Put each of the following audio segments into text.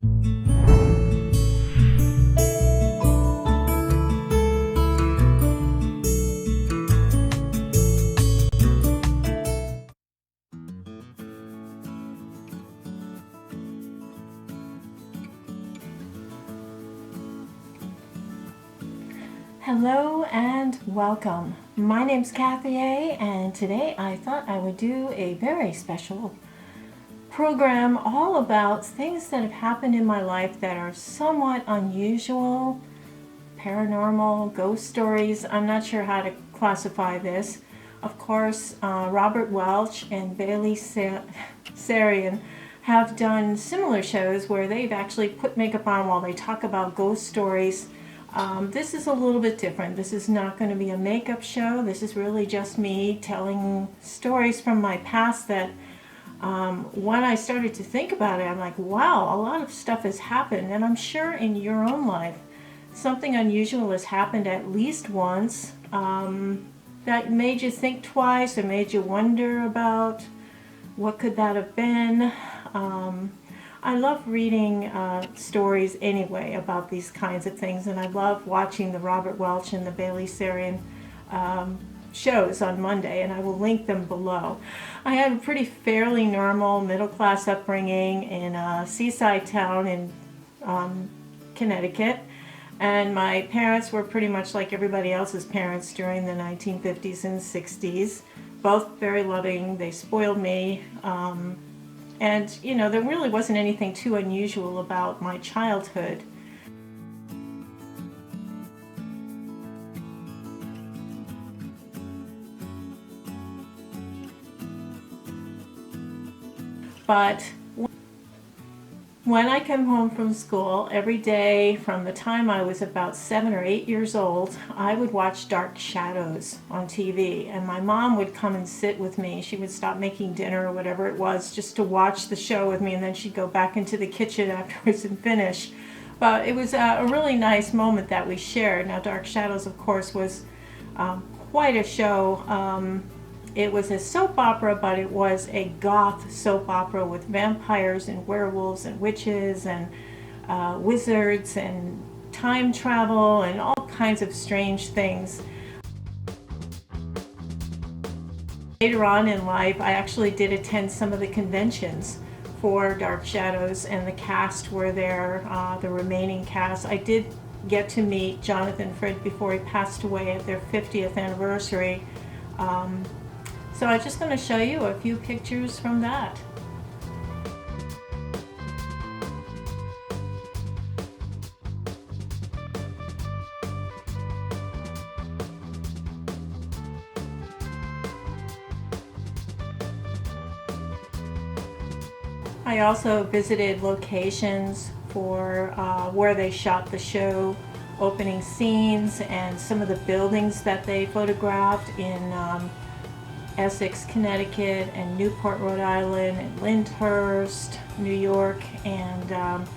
Hello and welcome. My name's Kathy A, and today I thought I would do a very special program all about things that have happened in my life that are somewhat unusual, paranormal, ghost stories. I'm not sure how to classify this. Of course, Robert Welch and Bailey Sarian have done similar shows where they've actually put makeup on while they talk about ghost stories. This is a little bit different. This is not going to be a makeup show. This is really just me telling stories from my past that when I started to think about it, I'm like, wow, a lot of stuff has happened. And I'm sure in your own life, something unusual has happened at least once that made you think twice or made you wonder about what could that have been. I love reading stories anyway about these kinds of things, and I love watching the Robert Welch and the Bailey Sarian shows on Monday, and I will link them below. I had a pretty fairly normal middle-class upbringing in a seaside town in Connecticut, and my parents were pretty much like everybody else's parents during the 1950s and 60s, both very loving. They spoiled me. And, you know, there really wasn't anything too unusual about my childhood. But when I came home from school every day from the time I was about 7 or 8 years old, I would watch Dark Shadows on TV, and my mom would come and sit with me. She would stop making dinner or whatever it was just to watch the show with me, and then she'd go back into the kitchen afterwards and finish. But it was a really nice moment that we shared. Now, Dark Shadows, of course, was quite a show. It was a soap opera, but it was a goth soap opera with vampires and werewolves and witches and wizards and time travel and all kinds of strange things. Later on in life, I actually did attend some of the conventions for Dark Shadows, and the cast were there, the remaining cast. I did get to meet Jonathan Frid before he passed away at their 50th anniversary. So I'm just going to show you a few pictures from that. I also visited locations for where they shot the show, opening scenes, and some of the buildings that they photographed in Essex, Connecticut, and Newport, Rhode Island, and Lyndhurst, New York, and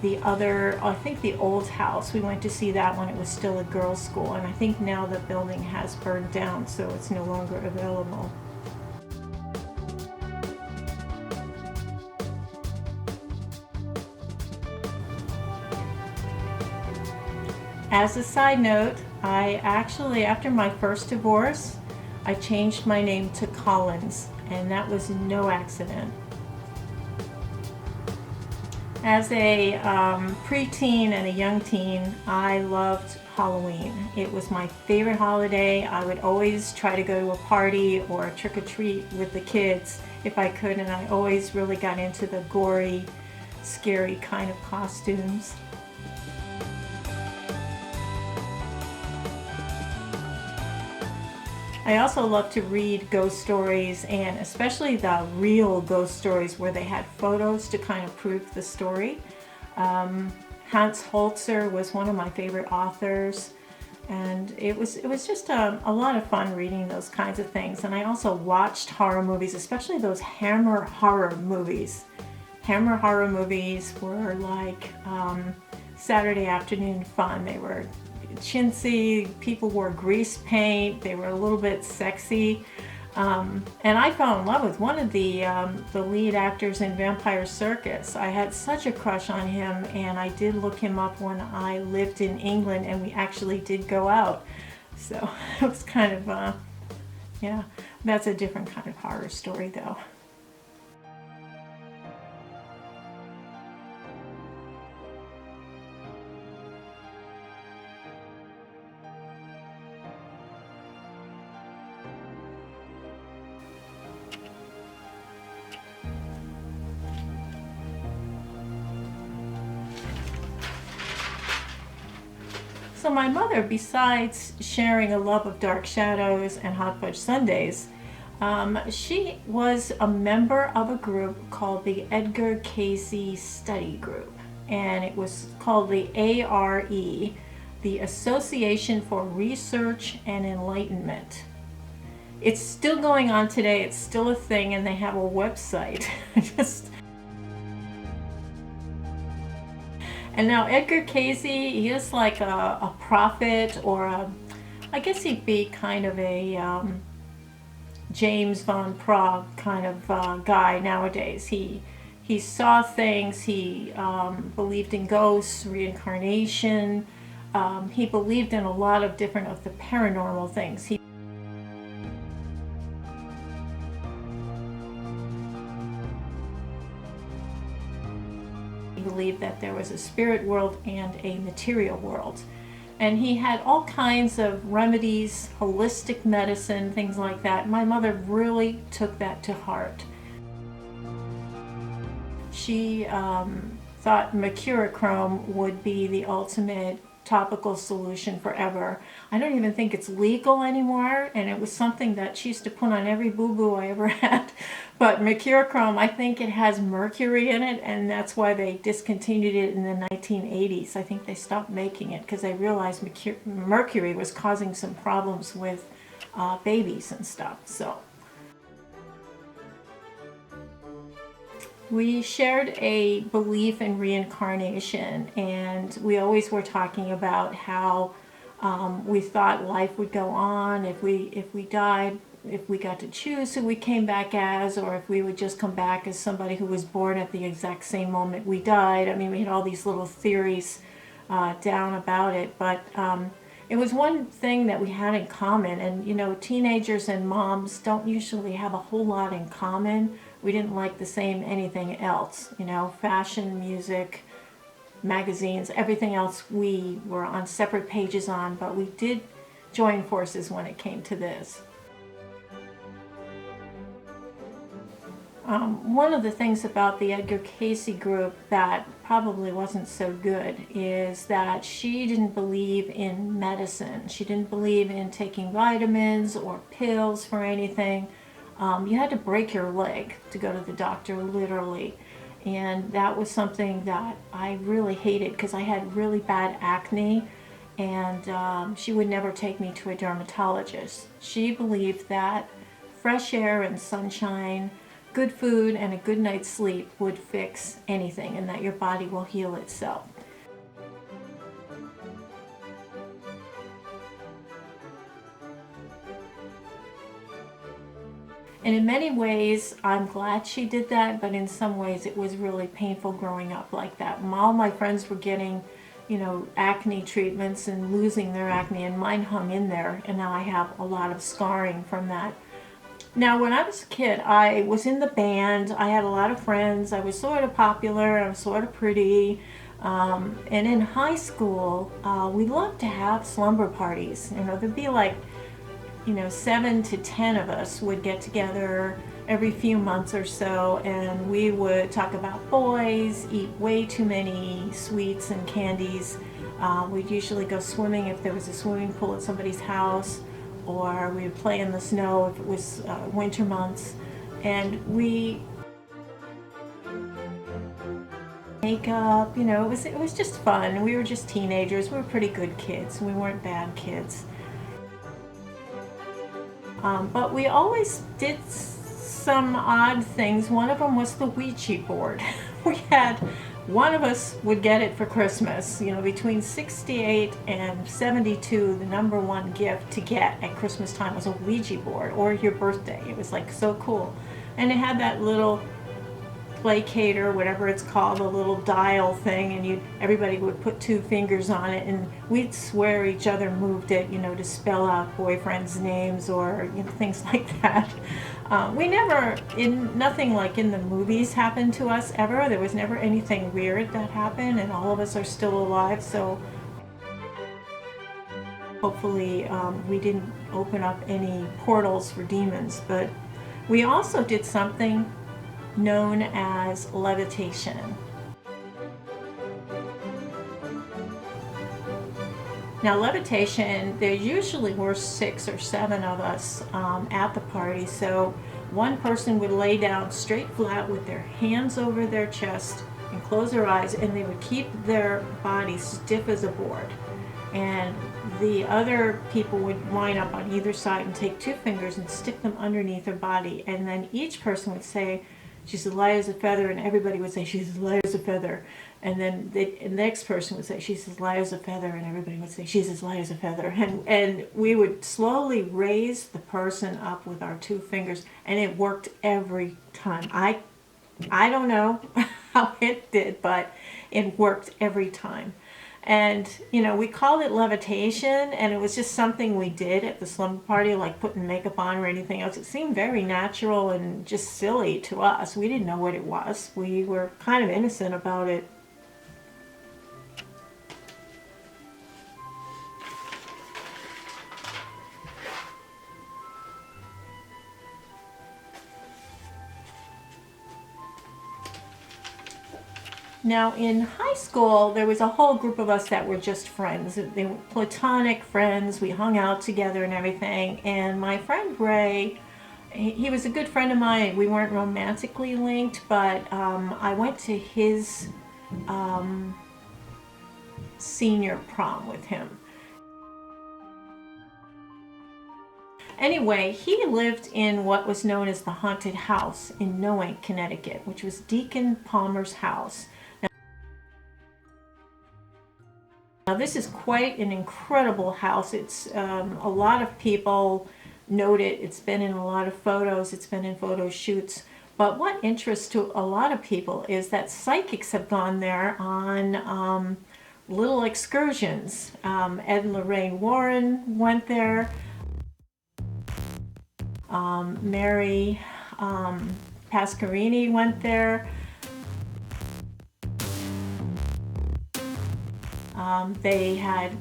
the other, I think the old house. We went to see that when it was still a girls' school, and I think now the building has burned down, so it's no longer available. As a side note, I actually, after my first divorce, I changed my name to Collins, and that was no accident. As a preteen and a young teen, I loved Halloween. It was my favorite holiday. I would always try to go to a party or a trick-or-treat with the kids if I could, and I always really got into the gory, scary kind of costumes. I also love to read ghost stories, and especially the real ghost stories where they had photos to kind of prove the story. Hans Holzer was one of my favorite authors, and it was just a lot of fun reading those kinds of things. And I also watched horror movies, especially those Hammer horror movies. Hammer horror movies were like Saturday afternoon fun. They were chintzy, people wore grease paint, they were a little bit sexy. And I fell in love with one of the lead actors in Vampire Circus. I had such a crush on him, and I did look him up when I lived in England, and we actually did go out. So it was kind of, yeah, that's a different kind of horror story though. So my mother, besides sharing a love of dark shadows and hot fudge sundaes, she was a member of a group called the Edgar Cayce Study Group, and it was called the ARE, the Association for Research and Enlightenment. It's still going on today. It's still a thing, and they have a website. And now Edgar Cayce, he is like a prophet, or I guess he'd be kind of a James von Prague kind of guy nowadays. He saw things. He believed in ghosts, reincarnation. He believed in a lot of different of the paranormal things. He believed that there was a spirit world and a material world. And he had all kinds of remedies, holistic medicine, things like that. My mother really took that to heart. She thought mercurochrome would be the ultimate topical solution forever. I don't even think it's legal anymore, and it was something that she used to put on every boo-boo I ever had. But mercurochrome, I think it has mercury in it, and that's why they discontinued it in the 1980s. I think they stopped making it because they realized mercury was causing some problems with babies and stuff. So we shared a belief in reincarnation, and we always were talking about how we thought life would go on if we died, if we got to choose who we came back as, or if we would just come back as somebody who was born at the exact same moment we died. I mean, we had all these little theories down about it, but it was one thing that we had in common. And you know, teenagers and moms don't usually have a whole lot in common. We didn't like the same anything else, you know, fashion, music, magazines, everything else we were on separate pages on, but we did join forces when it came to this. One of the things about the Edgar Cayce group that probably wasn't so good is that she didn't believe in medicine. She didn't believe in taking vitamins or pills for anything. You had to break your leg to go to the doctor, literally. And that was something that I really hated because I had really bad acne, and she would never take me to a dermatologist. She believed that fresh air and sunshine, good food, and a good night's sleep would fix anything, and that your body will heal itself. And in many ways, I'm glad she did that, but in some ways it was really painful growing up like that. All my friends were getting, you know, acne treatments and losing their acne, and mine hung in there, and now I have a lot of scarring from that. Now, when I was a kid, I was in the band. I had a lot of friends. I was sort of popular. I was sort of pretty. And in high school, we loved to have slumber parties. You know, there'd be like, you know, 7 to 10 of us would get together every few months or so, and we would talk about boys, eat way too many sweets and candies. We'd usually go swimming if there was a swimming pool at somebody's house, or we would play in the snow if it was winter months. And we makeup, you know, it was just fun. We were just teenagers. We were pretty good kids. We weren't bad kids. But we always did some odd things. One of them was the Ouija board. We had one of us would get it for Christmas. You know, between 68 and 72, the number one gift to get at Christmas time was a Ouija board or your birthday. It was like so cool. And it had that little placator, whatever it's called, a little dial thing, and everybody would put 2 fingers on it, and we'd swear each other moved it, you know, to spell out boyfriends' names or, you know, things like that. We never, nothing like in the movies happened to us ever. There was never anything weird that happened, and all of us are still alive, so hopefully we didn't open up any portals for demons. But we also did something known as levitation. Now, levitation, there usually were 6 or 7 of us at the party, so one person would lay down straight flat with their hands over their chest and close their eyes, and they would keep their body stiff as a board. And the other people would line up on either side and take 2 fingers and stick them underneath their body, and then each person would say, "She's as light as a feather," and everybody would say, "She's as light as a feather." And then the next person would say, "She's as light as a feather," and everybody would say, "She's as light as a feather." And we would slowly raise the person up with our 2 fingers, and it worked every time. I don't know how it did, but it worked every time. And, you know, we called it levitation, and it was just something we did at the slumber party, like putting makeup on or anything else. It seemed very natural and just silly to us. We didn't know what it was. We were kind of innocent about it. Now, in high school, there was a whole group of us that were just friends. They were platonic friends. We hung out together and everything. And my friend Ray, he was a good friend of mine. We weren't romantically linked, but I went to his senior prom with him. Anyway, he lived in what was known as the haunted house in House-Noank, Connecticut, which was Deacon Palmer's house. Now, this is quite an incredible house. It's a lot of people note it. It's been in a lot of photos. It's been in photo shoots. But what interests to a lot of people is that psychics have gone there on little excursions. Ed and Lorraine Warren went there. Mary Pascarini went there. They had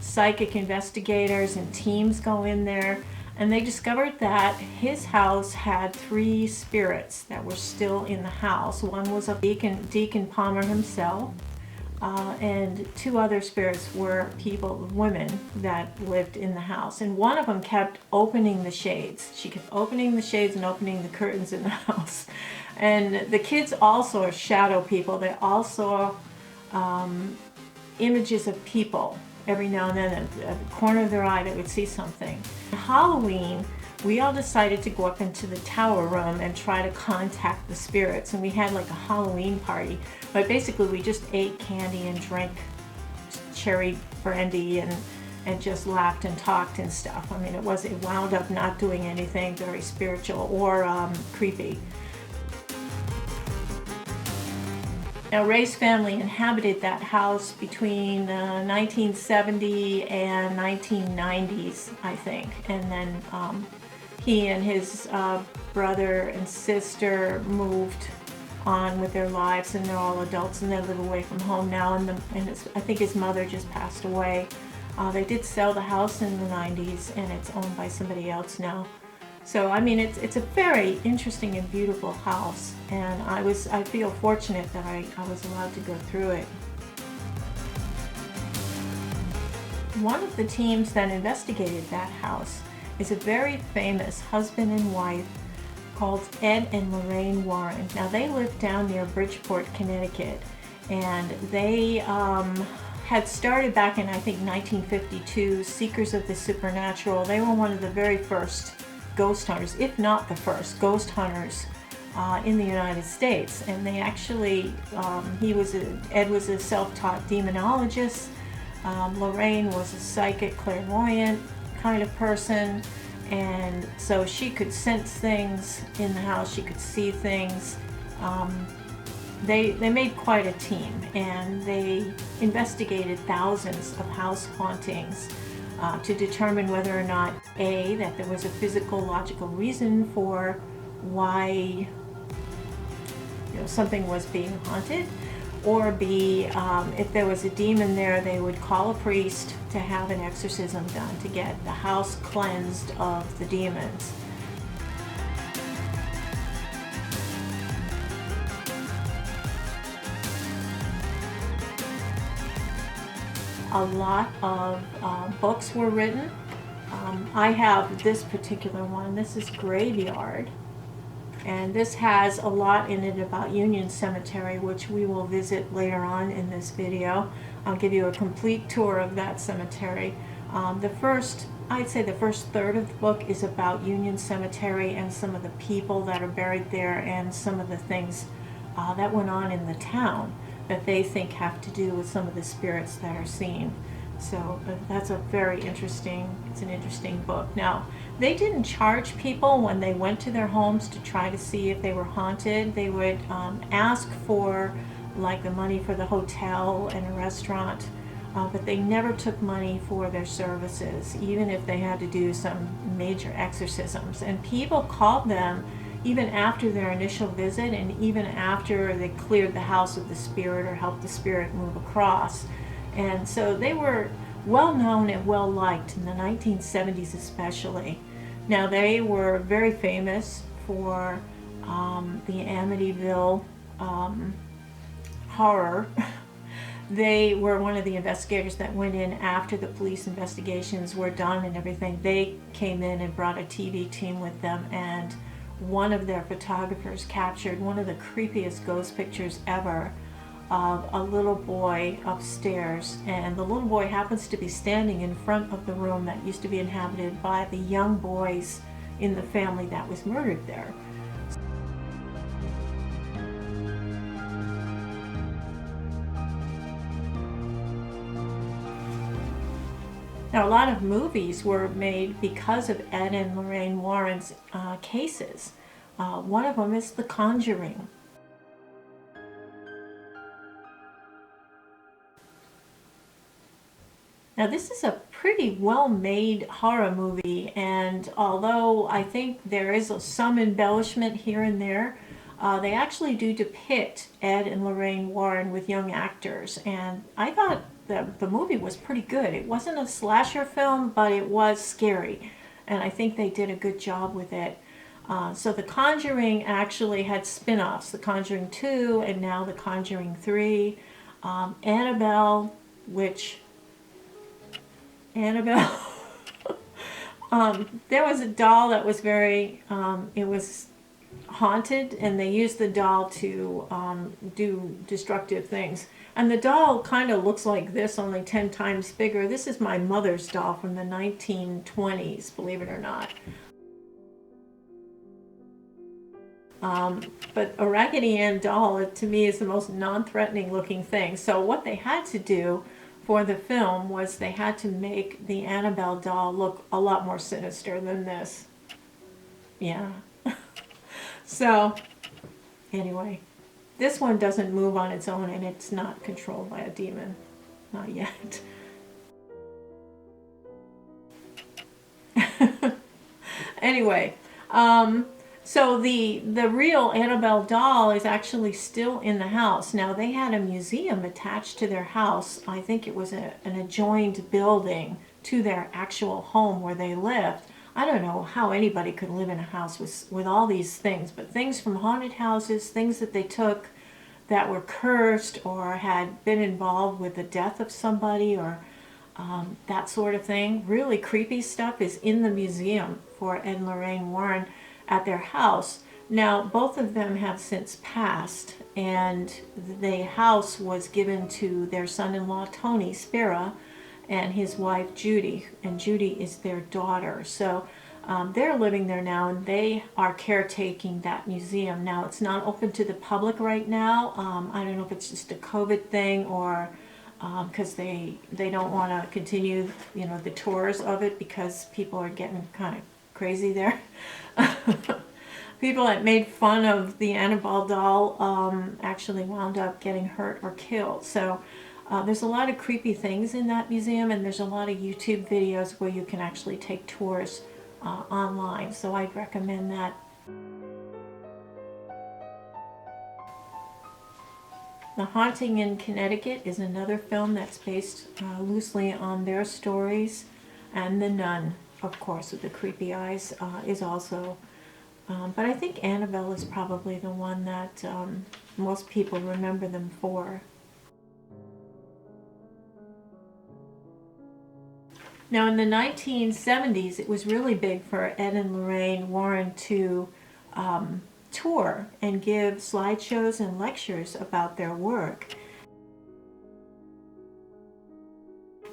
psychic investigators and teams go in there, and they discovered that his house had 3 spirits that were still in the house. One was a Deacon Palmer himself, and 2 other spirits were women that lived in the house. And one of them kept opening the shades. She kept opening the shades and opening the curtains in the house. And the kids also are shadow people. They also images of people. Every now and then at the corner of their eye they would see something. On Halloween, we all decided to go up into the tower room and try to contact the spirits, and we had like a Halloween party. But basically we just ate candy and drank cherry brandy and just laughed and talked and stuff. I mean, it wound up not doing anything very spiritual or creepy. Now, Ray's family inhabited that house between 1970 and 1990s, I think. And then he and his brother and sister moved on with their lives, and they're all adults, and they live away from home now. And I think his mother just passed away. They did sell the house in the 90s, and it's owned by somebody else now. So, I mean, it's a very interesting and beautiful house, and I feel fortunate that I was allowed to go through it. One of the teams that investigated that house is a very famous husband and wife called Ed and Lorraine Warren. Now, they lived down near Bridgeport, Connecticut, and they had started back in, I think, 1952, Seekers of the Supernatural. They were one of the very first ghost hunters, if not the first ghost hunters in the United States. And they actually, Ed was a self-taught demonologist. Lorraine was a psychic, clairvoyant kind of person, and so she could sense things in the house. She could see things. They made quite a team, and they investigated thousands of house hauntings to determine whether or not A, that there was a physical, logical reason for why something was being haunted, or B, if there was a demon there, they would call a priest to have an exorcism done to get the house cleansed of the demons. A lot of books were written. I have this particular one. This is Graveyard. And this has a lot in it about Union Cemetery, which we will visit later on in this video. I'll give you a complete tour of that cemetery. I'd say the first third of the book is about Union Cemetery and some of the people that are buried there and some of the things that went on in the town that they think have to do with some of the spirits that are seen. So that's a very interesting, it's an interesting book. Now, they didn't charge people when they went to their homes to try to see if they were haunted. They would ask for like the money for the hotel and a restaurant, but they never took money for their services, even if they had to do some major exorcisms. And people called them even after their initial visit and even after they cleared the house of the spirit or helped the spirit move across. And so they were well known and well liked in the 1970s especially. Now they were very famous for the Amityville horror. They were one of the investigators that went in after the police investigations were done and everything. They came in and brought a TV team with them, and one of their photographers captured one of the creepiest ghost pictures ever of a little boy upstairs, and the little boy happens to be standing in front of the room that used to be inhabited by the young boys in the family that was murdered there. Now, a lot of movies were made because of Ed and Lorraine Warren's cases. One of them is The Conjuring. Now, this is a pretty well-made horror movie, and although I think there is some embellishment here and there, they actually do depict Ed and Lorraine Warren with young actors, and I thought the movie was pretty good. It wasn't a slasher film, but it was scary, and I think they did a good job with it. So The Conjuring actually had spin-offs, The Conjuring 2 and now The Conjuring 3. Annabelle, there was a doll that was very, it was haunted, and they used the doll to do destructive things. And the doll kind of looks like this, only 10 times bigger. This is my mother's doll from the 1920s, believe it or not. But a Raggedy Ann doll, to me, is the most non-threatening looking thing. So what they had to do for the film was they had to make the Annabelle doll look a lot more sinister than this. Yeah. So, anyway, this one doesn't move on its own, and it's not controlled by a demon. Not yet. Anyway, so the real Annabelle doll is actually still in the house. Now, they had a museum attached to their house. I think it was an adjoined building to their actual home where they lived. I don't know how anybody could live in a house with all these things, but things from haunted houses, things that they took that were cursed or had been involved with the death of somebody or that sort of thing. Really creepy stuff is in the museum for Ed and Lorraine Warren at their house. Now, both of them have since passed, and the house was given to their son-in-law, Tony Spira, and his wife, Judy, and Judy is their daughter. So they're living there now, and they are caretaking that museum. Now, it's not open to the public right now. I don't know if it's just a COVID thing or because they don't want to continue, the tours of it because people are getting kind of crazy there. People that made fun of the Annabelle doll actually wound up getting hurt or killed. So there's a lot of creepy things in that museum, and there's a lot of YouTube videos where you can actually take tours online. So I'd recommend that. The Haunting in Connecticut is another film that's based loosely on their stories. And The Nun, of course, with the creepy eyes, is also. But I think Annabelle is probably the one that most people remember them for. Now, in the 1970s, it was really big for Ed and Lorraine Warren to tour and give slideshows and lectures about their work.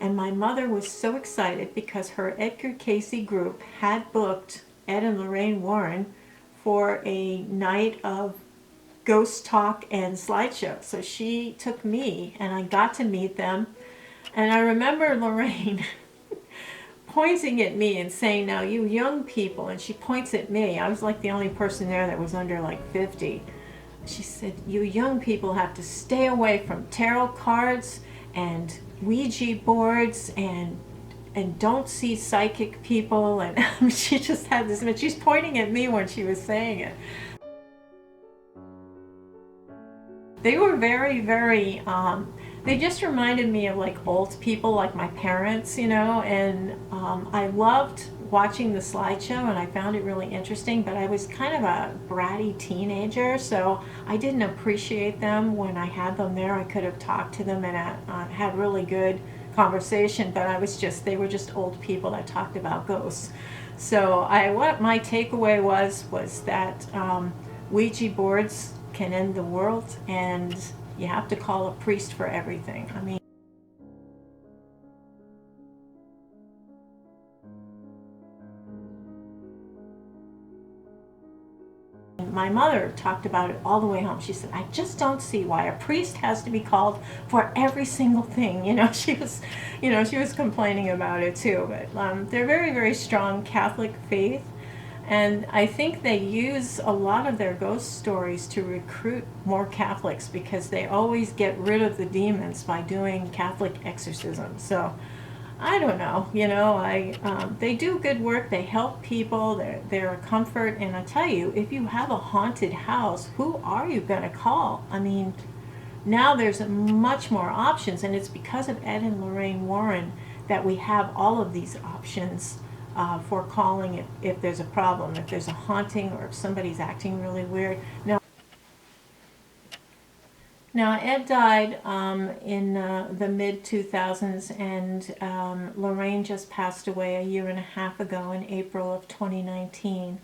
And my mother was so excited because her Edgar Cayce group had booked Ed and Lorraine Warren for a night of ghost talk and slideshow. So she took me, and I got to meet them. And I remember Lorraine pointing at me and saying, "Now you young people," and she points at me. I was like the only person there that was under like 50. She said, "You young people have to stay away from tarot cards and Ouija boards and don't see psychic people." And she just had this, but she's pointing at me when she was saying it. They were very, very, they just reminded me of like old people, like my parents, and I loved watching the slideshow, and I found it really interesting, but I was kind of a bratty teenager, so I didn't appreciate them when I had them there. I could have talked to them and had really good conversation, but they were just old people that talked about ghosts. So what my takeaway was that Ouija boards can end the world, and you have to call a priest for everything. I mean, my mother talked about it all the way home. She said, "I just don't see why a priest has to be called for every single thing." She was complaining about it too. But they're very, very strong Catholic faith. And I think they use a lot of their ghost stories to recruit more Catholics because they always get rid of the demons by doing Catholic exorcisms. So I don't know, they do good work. They help people. They're a comfort. And I tell you, if you have a haunted house, who are you going to call? I mean, now there's much more options, and it's because of Ed and Lorraine Warren that we have all of these options for calling if there's a problem, if there's a haunting, or if somebody's acting really weird. Now Ed died in the mid-2000s, and Lorraine just passed away a year and a half ago in April of 2019.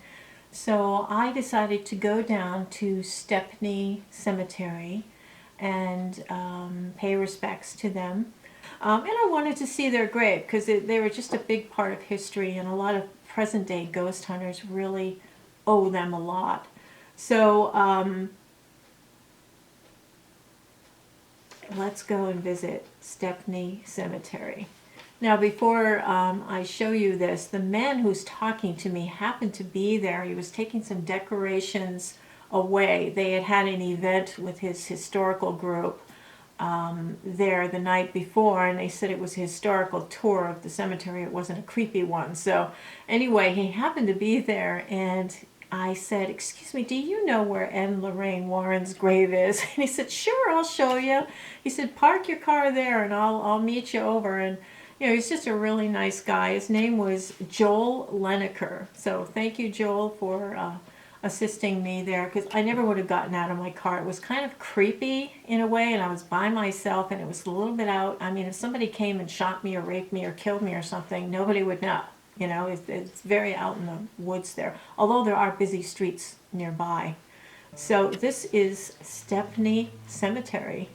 So I decided to go down to Stepney Cemetery and pay respects to them. And I wanted to see their grave because they were just a big part of history, and a lot of present-day ghost hunters really owe them a lot. So let's go and visit Stepney Cemetery. Now, before I show you this, the man who's talking to me happened to be there. He was taking some decorations away. They had had an event with his historical group there the night before, and they said it was a historical tour of the cemetery. It wasn't a creepy one. So anyway, he happened to be there, and I said, "Excuse me, do you know where Ed and Lorraine Warren's grave is?" And he said, "Sure, I'll show you." He said, "Park your car there and I'll meet you over." And he's just a really nice guy. His name was Joel Leneker. So thank you, Joel, for assisting me there, because I never would have gotten out of my car. It was kind of creepy in a way, and I was by myself, and it was a little bit out. I mean, if somebody came and shot me or raped me or killed me or something, nobody would know. It's very out in the woods there, although there are busy streets nearby. So this is Stepney Cemetery.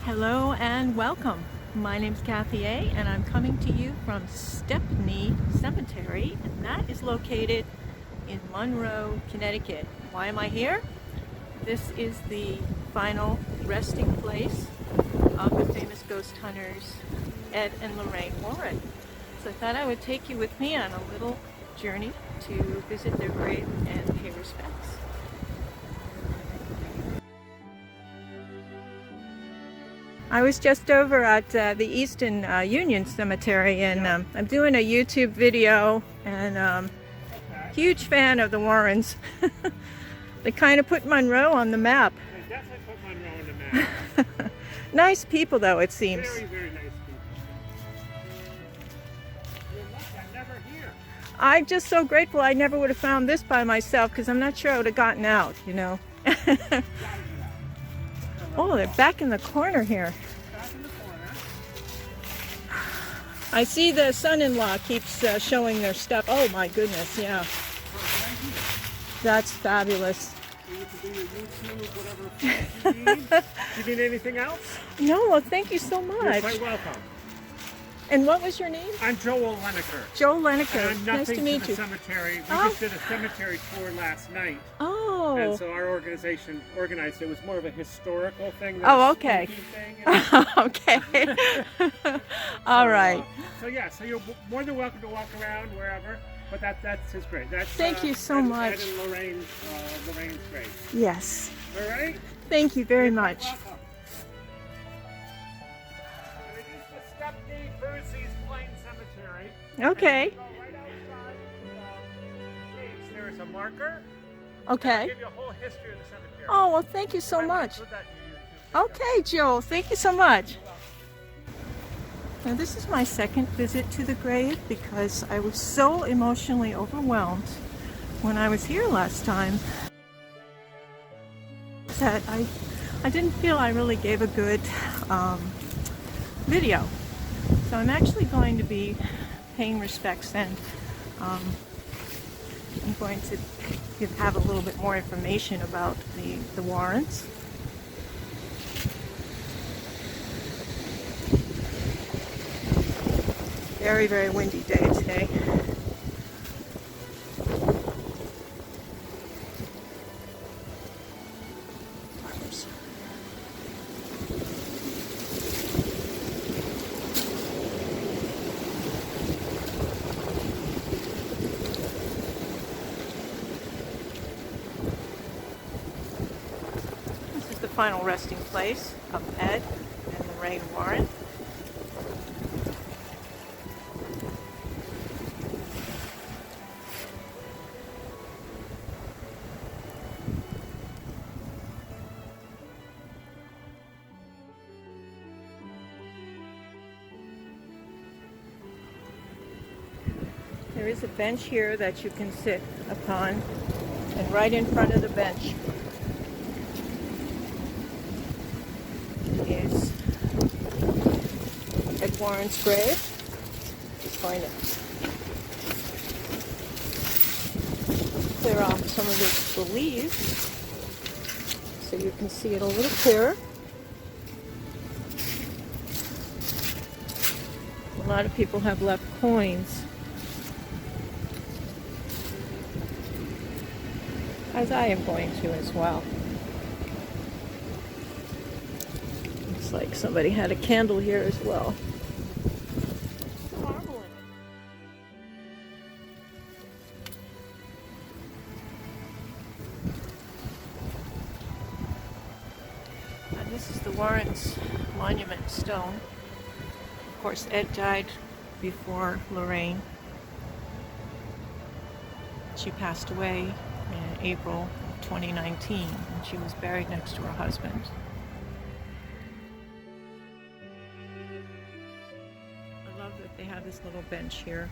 Hello and welcome. My name's Kathy A, and I'm coming to you from Stepney Cemetery, and that is located in Monroe, Connecticut. Why am I here? This is the final resting place of the famous ghost hunters Ed and Lorraine Warren. So I thought I would take you with me on a little journey to visit their grave and pay respects. I was just over at the Easton Union Cemetery, and I'm doing a YouTube video, and huge fan of the Warrens. They kind of put Monroe on the map. They definitely put Monroe on the map. Nice people, though, it seems. Very, very nice people. You're lucky I'm never here. I'm just so grateful. I never would have found this by myself, because I'm not sure I would have gotten out, you know. Oh, they're back in the corner here. Back in the corner. I see the son-in-law keeps showing their stuff. Oh my goodness, yeah. That's fabulous. So you can do your YouTube, whatever you need. Do you need anything else? No, well, thank you so You're much. quite welcome. And what was your name? I'm Joel Leneker. Joel Leneker. And I'm Nice to nothing meet to you. the cemetery. We Oh. just did a cemetery tour last night. Oh. And so our organization organized it. It was more of a historical thing. than Oh, a okay. spooky thing, you know? Okay. All right. So yeah, so you're more than welcome to walk around wherever. But that's just great. That's Thank you so Ed, much. Ed and Lorraine's grave. Yes. All right. Thank you very much. Welcome. And it is the Stepney Brucey's Plain Cemetery. Okay. And you go right outside the gates. There is a marker. Okay. It'll give you a whole history of the cemetery. Oh, well, thank you so I will much. include that in your YouTube. Okay, Joel. Thank you so much. Now, this is my second visit to the grave because I was so emotionally overwhelmed when I was here last time that I didn't feel I really gave a good video. So I'm actually going to be paying respects, and I'm going to have a little bit more information about the Warrens. Very, very windy day today. This is the final resting place of Ed and Lorraine Warren. There is a bench here that you can sit upon, and right in front of the bench is Ed Warren's grave. Just going to clear off some of the leaves so you can see it a little clearer. A lot of people have left coins, as I am going to as well. Looks like somebody had a candle here as well. Some marble in it. And this is the Warrens monument stone. Of course, Ed died before Lorraine. She passed away in April of 2019, and she was buried next to her husband. I love that they have this little bench here.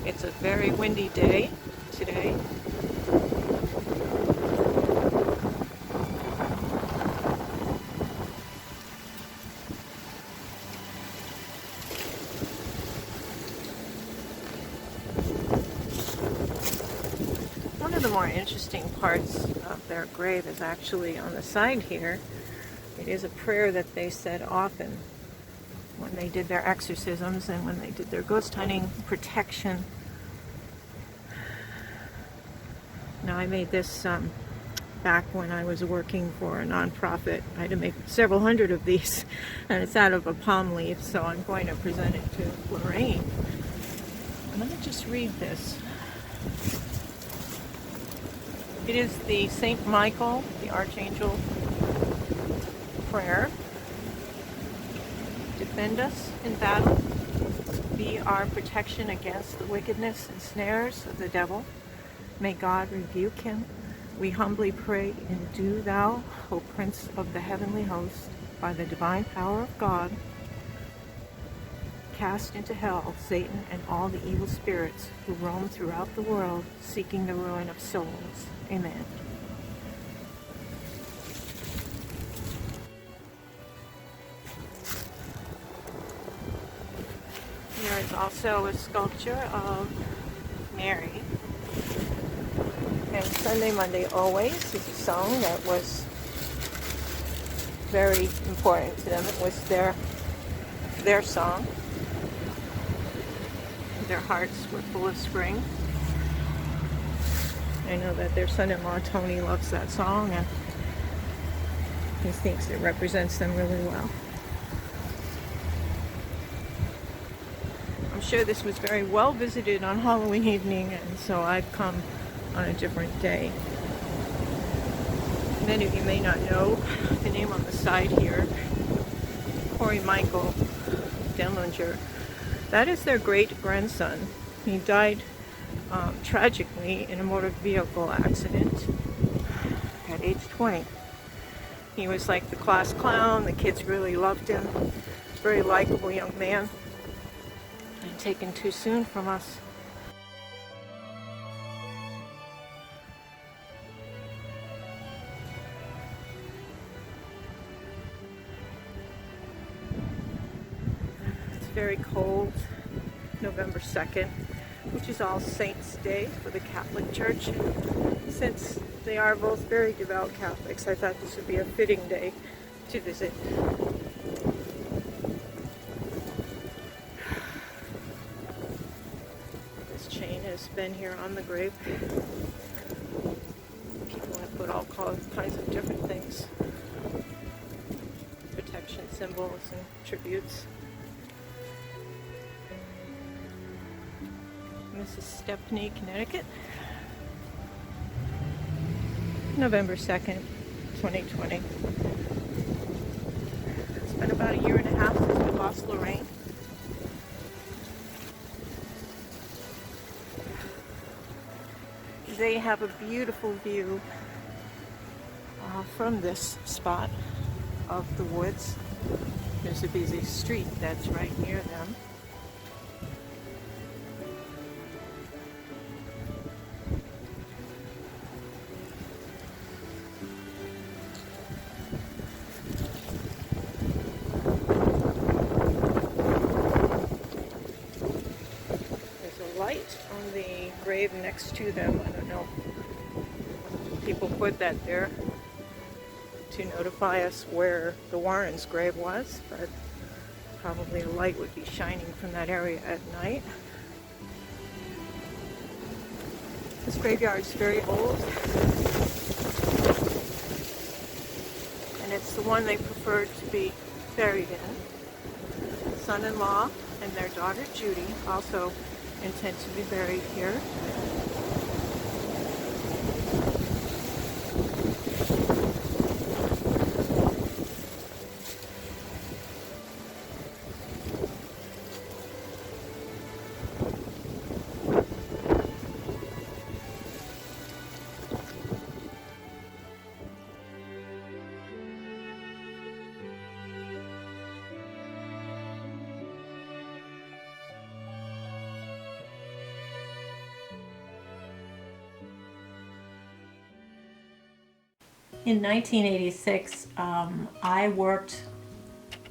It's a very windy day today. the more interesting parts of their grave is actually on the side here. It is a prayer that they said often when they did their exorcisms and when they did their ghost hunting protection. Now, I made this back when I was working for a nonprofit. I had to make several hundred of these, and it's out of a palm leaf, so I'm going to present it to Lorraine. And let me just read this. It is the St. Michael, the Archangel prayer. Defend us in battle. Be our protection against the wickedness and snares of the devil. May God rebuke him. We humbly pray, and do thou, O Prince of the heavenly host, by the divine power of God, cast into hell Satan and all the evil spirits who roam throughout the world seeking the ruin of souls. Amen. There is also a sculpture of Mary. And Sunday, Monday, Always is a song that was very important to them. It was their song. Their hearts were full of spring. I know that their son-in-law Tony loves that song, and he thinks it represents them really well. I'm sure this was very well visited on Halloween evening, and so I've come on a different day. Many of you may not know the name on the side here, Corey Michael Denlinger. That is their great-grandson. He died tragically in a motor vehicle accident at age 20. He was like the class clown. The kids really loved him. Very likable young man, and taken too soon from us. Very cold, November 2nd, which is All Saints' Day for the Catholic Church. Since they are both very devout Catholics, I thought this would be a fitting day to visit. This chain has been here on the grave. People have put all kinds of different things, protection symbols and tributes. This is Stepney, Connecticut, November 2nd, 2020. It's been about a year and a half since we lost Lorraine. They have a beautiful view from this spot of the woods. There's a busy street that's right near them. On the grave next to them. I don't know. People put that there to notify us where the Warrens' grave was, but probably a light would be shining from that area at night. This graveyard is very old, and it's the one they preferred to be buried in. Son-in-law and their daughter Judy also intend to be buried here. In 1986, I worked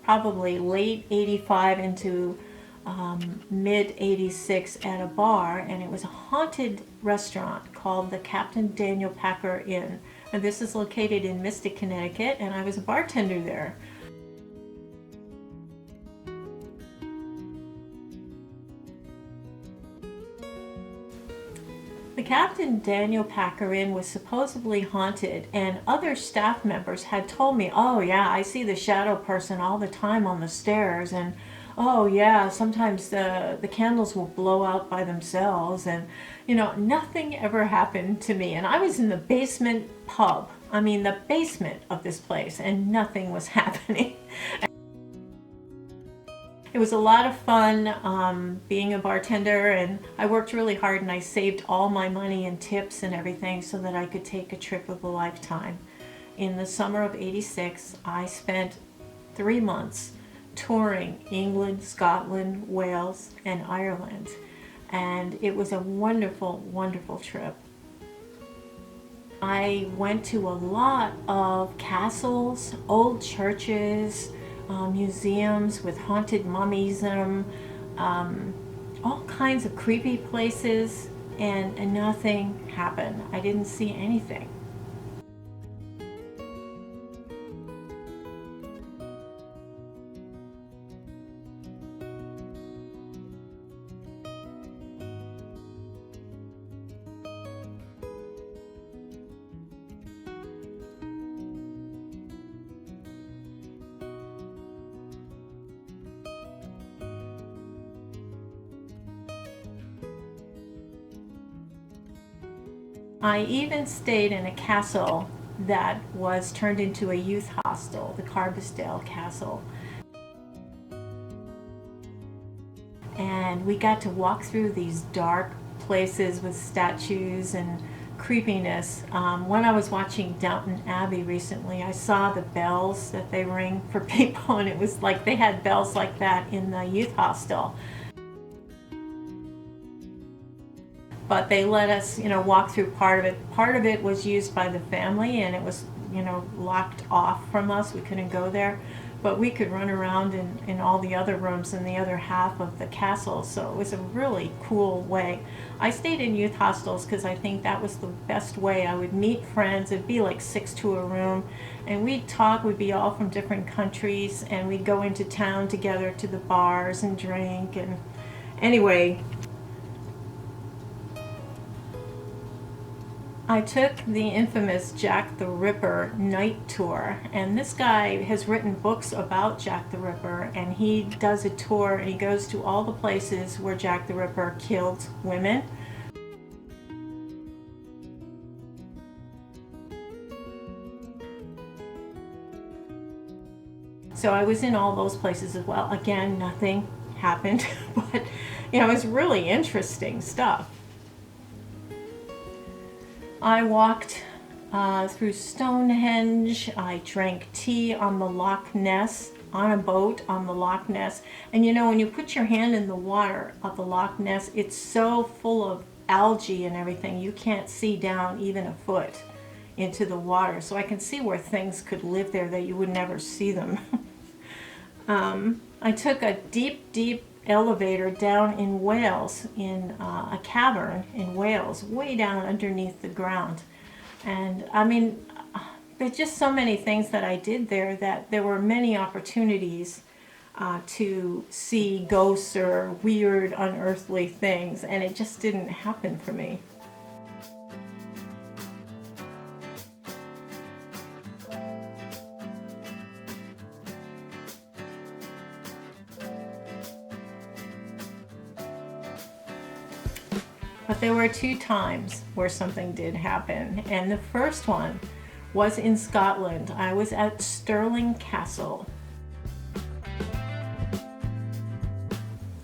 probably late 85 into mid-86 at a bar, and it was a haunted restaurant called the Captain Daniel Packer Inn. And this is located in Mystic, Connecticut, and I was a bartender there. The Captain Daniel Packer Inn was supposedly haunted, and other staff members had told me, oh yeah, I see the shadow person all the time on the stairs, and oh yeah, sometimes the candles will blow out by themselves, and you know, nothing ever happened to me. And I was in the basement pub, I mean the basement of this place, and nothing was happening. It was a lot of fun being a bartender, and I worked really hard, and I saved all my money and tips and everything so that I could take a trip of a lifetime. In the summer of '86, I spent 3 months touring England, Scotland, Wales, and Ireland, and it was a wonderful, wonderful trip. I went to a lot of castles, old churches, museums with haunted mummies in them, all kinds of creepy places, and nothing happened. I didn't see anything. I even stayed in a castle that was turned into a youth hostel, the Carbisdale Castle. And we got to walk through these dark places with statues and creepiness. When I was watching Downton Abbey recently, I saw the bells that they ring for people, and it was like they had bells like that in the youth hostel. But they let us, you know, walk through part of it. Part of it was used by the family, and it was, you know, locked off from us. We couldn't go there, but we could run around in all the other rooms in the other half of the castle. So it was a really cool way. I stayed in youth hostels because I think that was the best way. I would meet friends. It'd be like 6 to a room, and we'd talk. We'd be all from different countries, and we'd go into town together to the bars and drink. And anyway, I took the infamous Jack the Ripper night tour, and this guy has written books about Jack the Ripper, and he does a tour and he goes to all the places where Jack the Ripper killed women. So I was in all those places as well. Again, nothing happened, but you know, it's really interesting stuff. I walked through Stonehenge. I drank tea on the Loch Ness, on a boat on the Loch Ness. And you know, when you put your hand in the water of the Loch Ness, it's so full of algae and everything, you can't see down even a foot into the water. So I can see where things could live there that you would never see them. I took a deep, deep elevator down in Wales, in a cavern in Wales, way down underneath the ground. And I mean, there's just so many things that I did there that there were many opportunities to see ghosts or weird, unearthly things, and it just didn't happen for me. But there were 2 times where something did happen, and the first one was in Scotland. I was at Stirling Castle.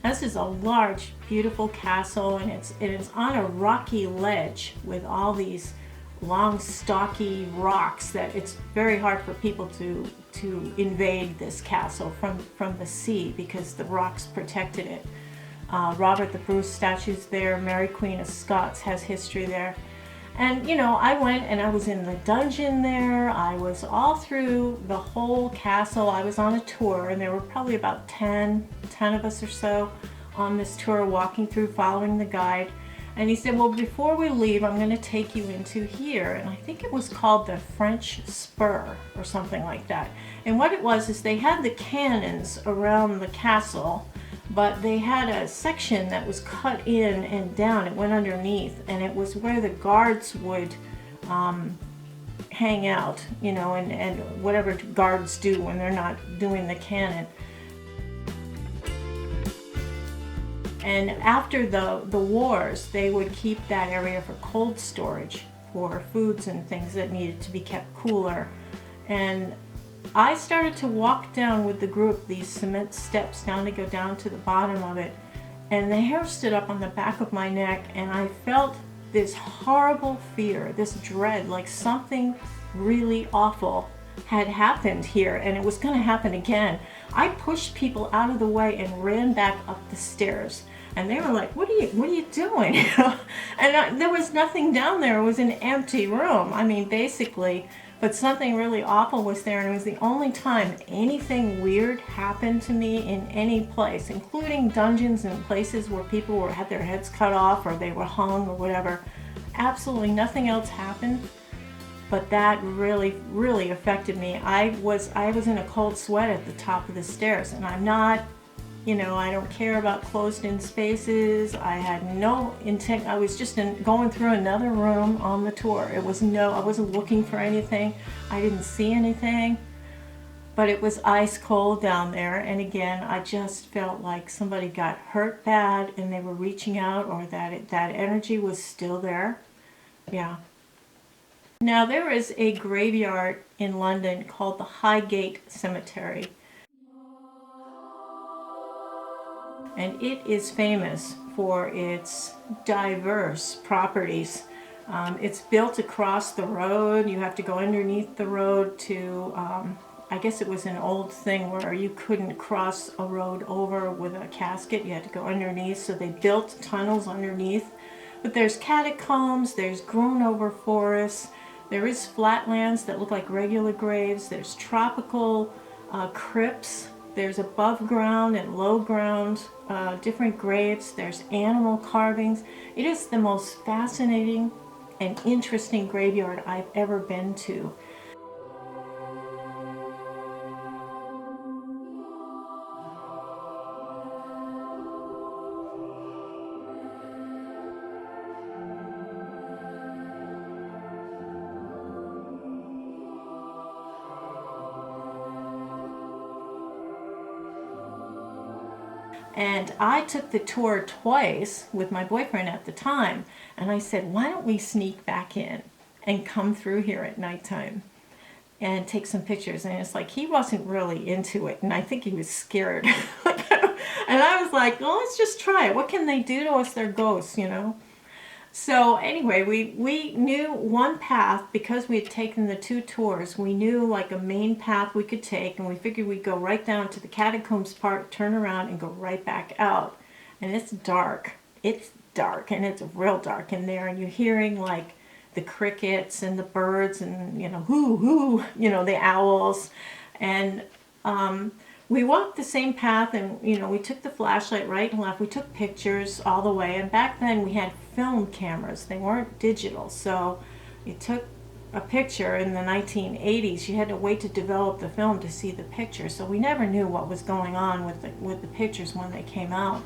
This is a large, beautiful castle, and it is on a rocky ledge with all these long, stocky rocks that it's very hard for people to invade this castle from the sea because the rocks protected it. Robert the Bruce statue's there. Mary Queen of Scots has history there. And you know, I went and I was in the dungeon there. I was all through the whole castle. I was on a tour, and there were probably about 10 of us or so. on this tour, walking through, following the guide. And he said, well, before we leave, I'm going to take you into here. And I think it was called the French Spur or something like that. And what it was is they had the cannons around the castle, but they had a section that was cut in and down. It went underneath, and it was where the guards would hang out, you know, and whatever guards do when they're not doing the cannon. And after the wars, they would keep that area for cold storage for foods and things that needed to be kept cooler. And I started to walk down with the group, these cement steps down to go down to the bottom of it. And the hair stood up on the back of my neck, and I felt this horrible fear, this dread, like something really awful had happened here and it was going to happen again. I pushed people out of the way and ran back up the stairs. And they were like, what are you doing? And there was nothing down there. It was an empty room. I mean, basically, but something really awful was there. And it was the only time anything weird happened to me in any place, including dungeons and places where people had their heads cut off or they were hung or whatever. Absolutely nothing else happened. But that really, really affected me. I was in a cold sweat at the top of the stairs, and I'm not, you know, I don't care about closed-in spaces. I had no intent. I was just going through another room on the tour. I wasn't looking for anything. I didn't see anything, but it was ice cold down there. And again, I just felt like somebody got hurt bad, and they were reaching out, or that energy was still there. Yeah. Now, there is a graveyard in London called the Highgate Cemetery, and it is famous for its diverse properties. It's built across the road. You have to go underneath the road to, I guess it was an old thing where you couldn't cross a road over with a casket. You had to go underneath, so they built tunnels underneath. But there's catacombs, there's grown over forests. There is flatlands that look like regular graves. There's tropical crypts. There's above ground and low ground, different graves. There's animal carvings. It is the most fascinating and interesting graveyard I've ever been to. And I took the tour twice with my boyfriend at the time, and I said, why don't we sneak back in and come through here at nighttime and take some pictures? And it's like, he wasn't really into it, and I think he was scared. And I was like, well, let's just try it. What can they do to us? They're ghosts, you know? So anyway, we knew one path because we had taken the two tours. We knew like a main path we could take, and we figured we'd go right down to the catacombs part, turn around, and go right back out. And it's dark. It's dark, and it's real dark in there, and you're hearing like the crickets and the birds and, you know, hoo, you know, the owls. And we walked the same path, and, you know, we took the flashlight right and left. We took pictures all the way, and back then we had film cameras. They weren't digital, so you took a picture in the 1980s. You had to wait to develop the film to see the picture, so we never knew what was going on with the pictures when they came out.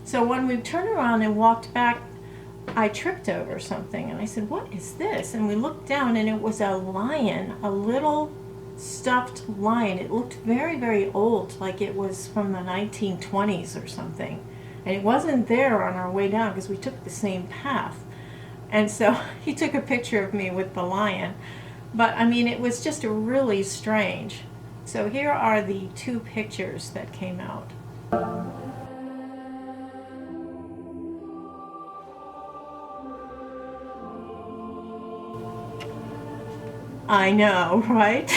So when we turned around and walked back, I tripped over something, and I said, what is this? And we looked down, and it was a lion, a little stuffed lion. It looked very, very old, like it was from the 1920s or something. And it wasn't there on our way down because we took the same path. And so he took a picture of me with the lion. But I mean, it was just really strange. So here are the two pictures that came out. I know, right?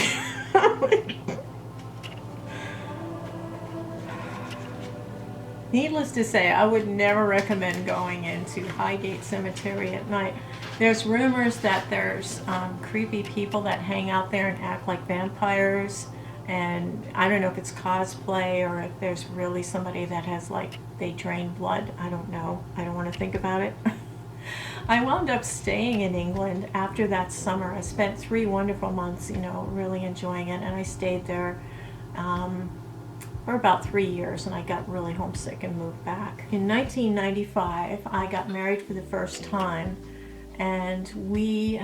Needless to say, I would never recommend going into Highgate Cemetery at night. There's rumors that there's creepy people that hang out there and act like vampires, And I don't know if it's cosplay or if there's really somebody that has, like, they drain blood. I don't know. I don't want to think about it. I wound up staying in England after that summer. I spent 3 wonderful months, you know, really enjoying it. And I stayed there for about 3 years, and I got really homesick and moved back. In 1995, I got married for the first time, and we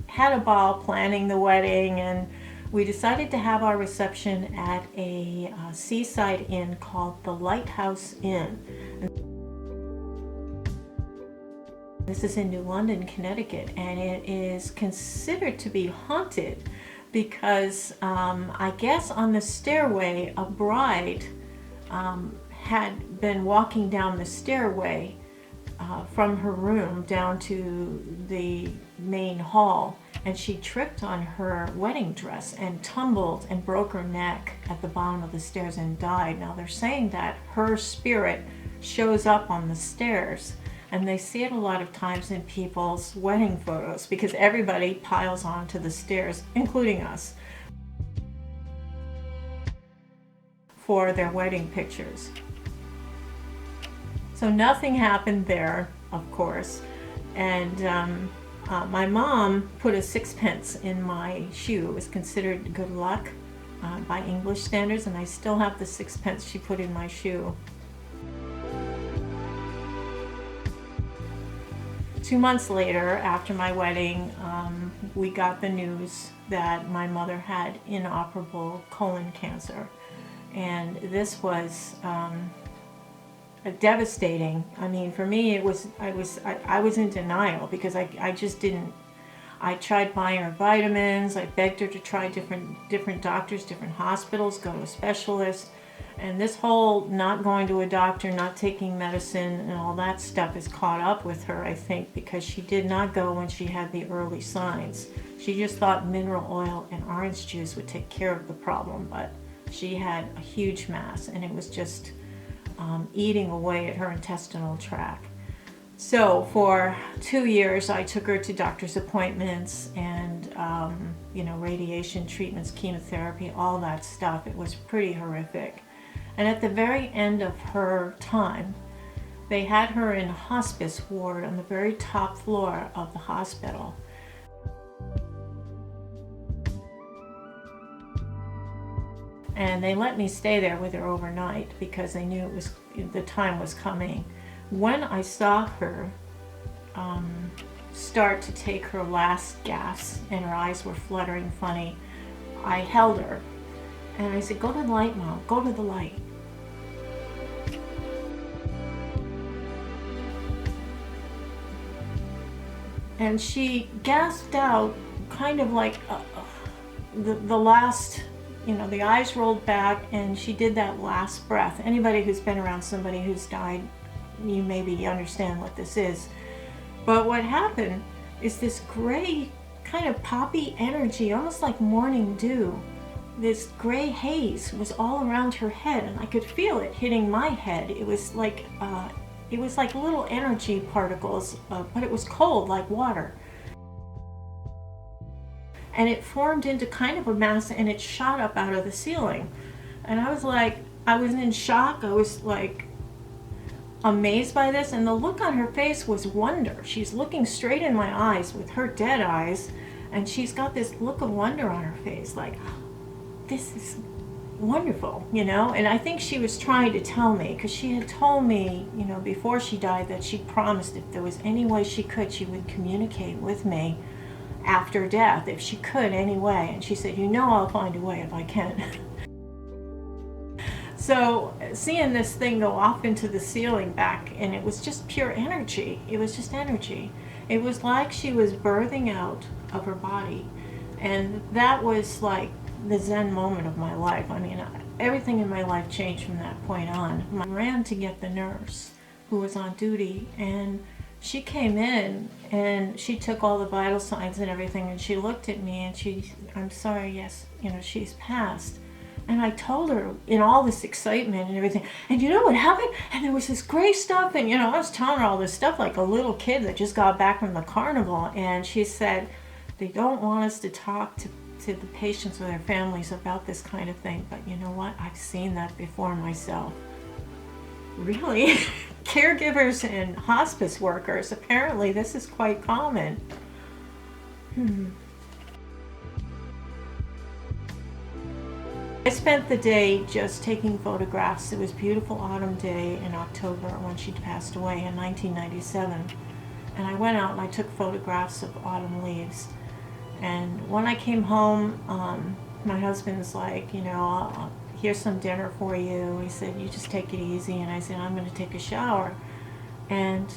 had a ball planning the wedding, and we decided to have our reception at a seaside inn called the Lighthouse Inn. This is in New London, Connecticut, and it is considered to be haunted because I guess on the stairway, a bride had been walking down the stairway from her room down to the main hall, and she tripped on her wedding dress and tumbled and broke her neck at the bottom of the stairs and died. Now they're saying that her spirit shows up on the stairs, and they see it a lot of times in people's wedding photos because everybody piles onto the stairs, including us, for their wedding pictures. So nothing happened there, of course, and my mom put a 6-pence in my shoe. It was considered good luck by English standards, and I still have the 6-pence she put in my shoe. 2 months later, after my wedding, we got the news that my mother had inoperable colon cancer, and this was devastating. I mean, for me, it was I was in denial because I just didn't. I tried buying her vitamins. I begged her to try different doctors, different hospitals, go to a specialist. And this whole not going to a doctor, not taking medicine, and all that stuff is caught up with her, I think, because she did not go when she had the early signs. She just thought mineral oil and orange juice would take care of the problem, but she had a huge mass, and it was just eating away at her intestinal tract. So for 2 years, I took her to doctor's appointments and, radiation treatments, chemotherapy, all that stuff. It was pretty horrific. And at the very end of her time, they had her in a hospice ward on the very top floor of the hospital. And they let me stay there with her overnight because they knew the time was coming. When I saw her start to take her last gasps and her eyes were fluttering funny, I held her and I said, "Go to the light, Mom, go to the light." And she gasped out kind of like the last, the eyes rolled back and she did that last breath. Anybody who's been around somebody who's died, you maybe understand what this is. But what happened is this gray kind of poppy energy, almost like morning dew. This gray haze was all around her head, and I could feel it hitting my head. It was like little energy particles, but it was cold like water. And it formed into kind of a mass, and it shot up out of the ceiling. And I was in shock. I was like amazed by this, and the look on her face was wonder. She's looking straight in my eyes with her dead eyes, and she's got this look of wonder on her face, like, this is wonderful, and I think she was trying to tell me, because she had told me, before she died, that she promised if there was any way she could, she would communicate with me after death, if she could anyway. And she said, I'll find a way if I can. So seeing this thing go off into the ceiling back, and it was just pure energy. It was just energy. It was like she was birthing out of her body. And that was like the Zen moment of my life. I mean, everything in my life changed from that point on. I ran to get the nurse who was on duty, and she came in and she took all the vital signs and everything, and she looked at me and I'm sorry, yes, she's passed. And I told her in all this excitement and everything, and you know what happened? And there was this gray stuff, and I was telling her all this stuff like a little kid that just got back from the carnival, and she said, they don't want us to talk to the patients or their families about this kind of thing, but you know what? I've seen that before myself. Really? Caregivers and hospice workers, apparently this is quite common. I spent the day just taking photographs. It was a beautiful autumn day in October when she passed away in 1997. And I went out and I took photographs of autumn leaves. And when I came home, my husband's like, you know, here's some dinner for you. He said, you just take it easy. And I said, I'm going to take a shower. And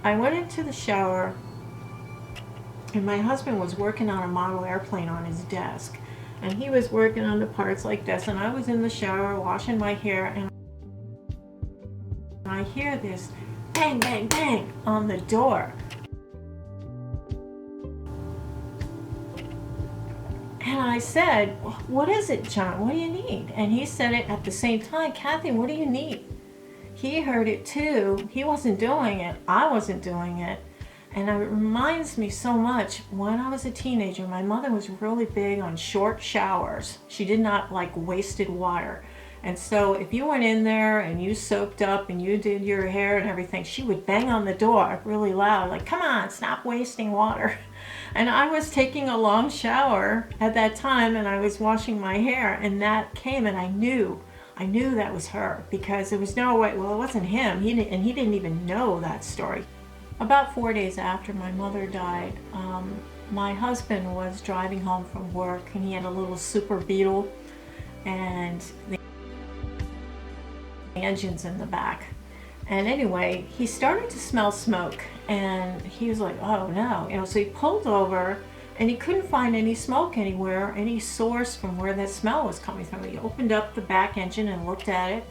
I went into the shower, and my husband was working on a model airplane on his desk. And he was working on the parts like this, and I was in the shower washing my hair, and I hear this bang, bang, bang on the door. And I said, what is it, John? What do you need? And he said it at the same time, Kathy, what do you need? He heard it too. He wasn't doing it. I wasn't doing it. And it reminds me so much, when I was a teenager, my mother was really big on short showers. She did not like wasted water. And so if you went in there and you soaked up and you did your hair and everything, she would bang on the door really loud, like, come on, stop wasting water. And I was taking a long shower at that time, and I was washing my hair, and that came, and I knew that was her, because there was no way, well, it wasn't him, he didn't even know that story. About 4 days after my mother died, my husband was driving home from work, and he had a little Super Beetle, and the engines in the back. And anyway, he started to smell smoke, and he was like, oh no, you know, so he pulled over, and he couldn't find any smoke anywhere, any source from where that smell was coming from. He opened up the back engine and looked at it.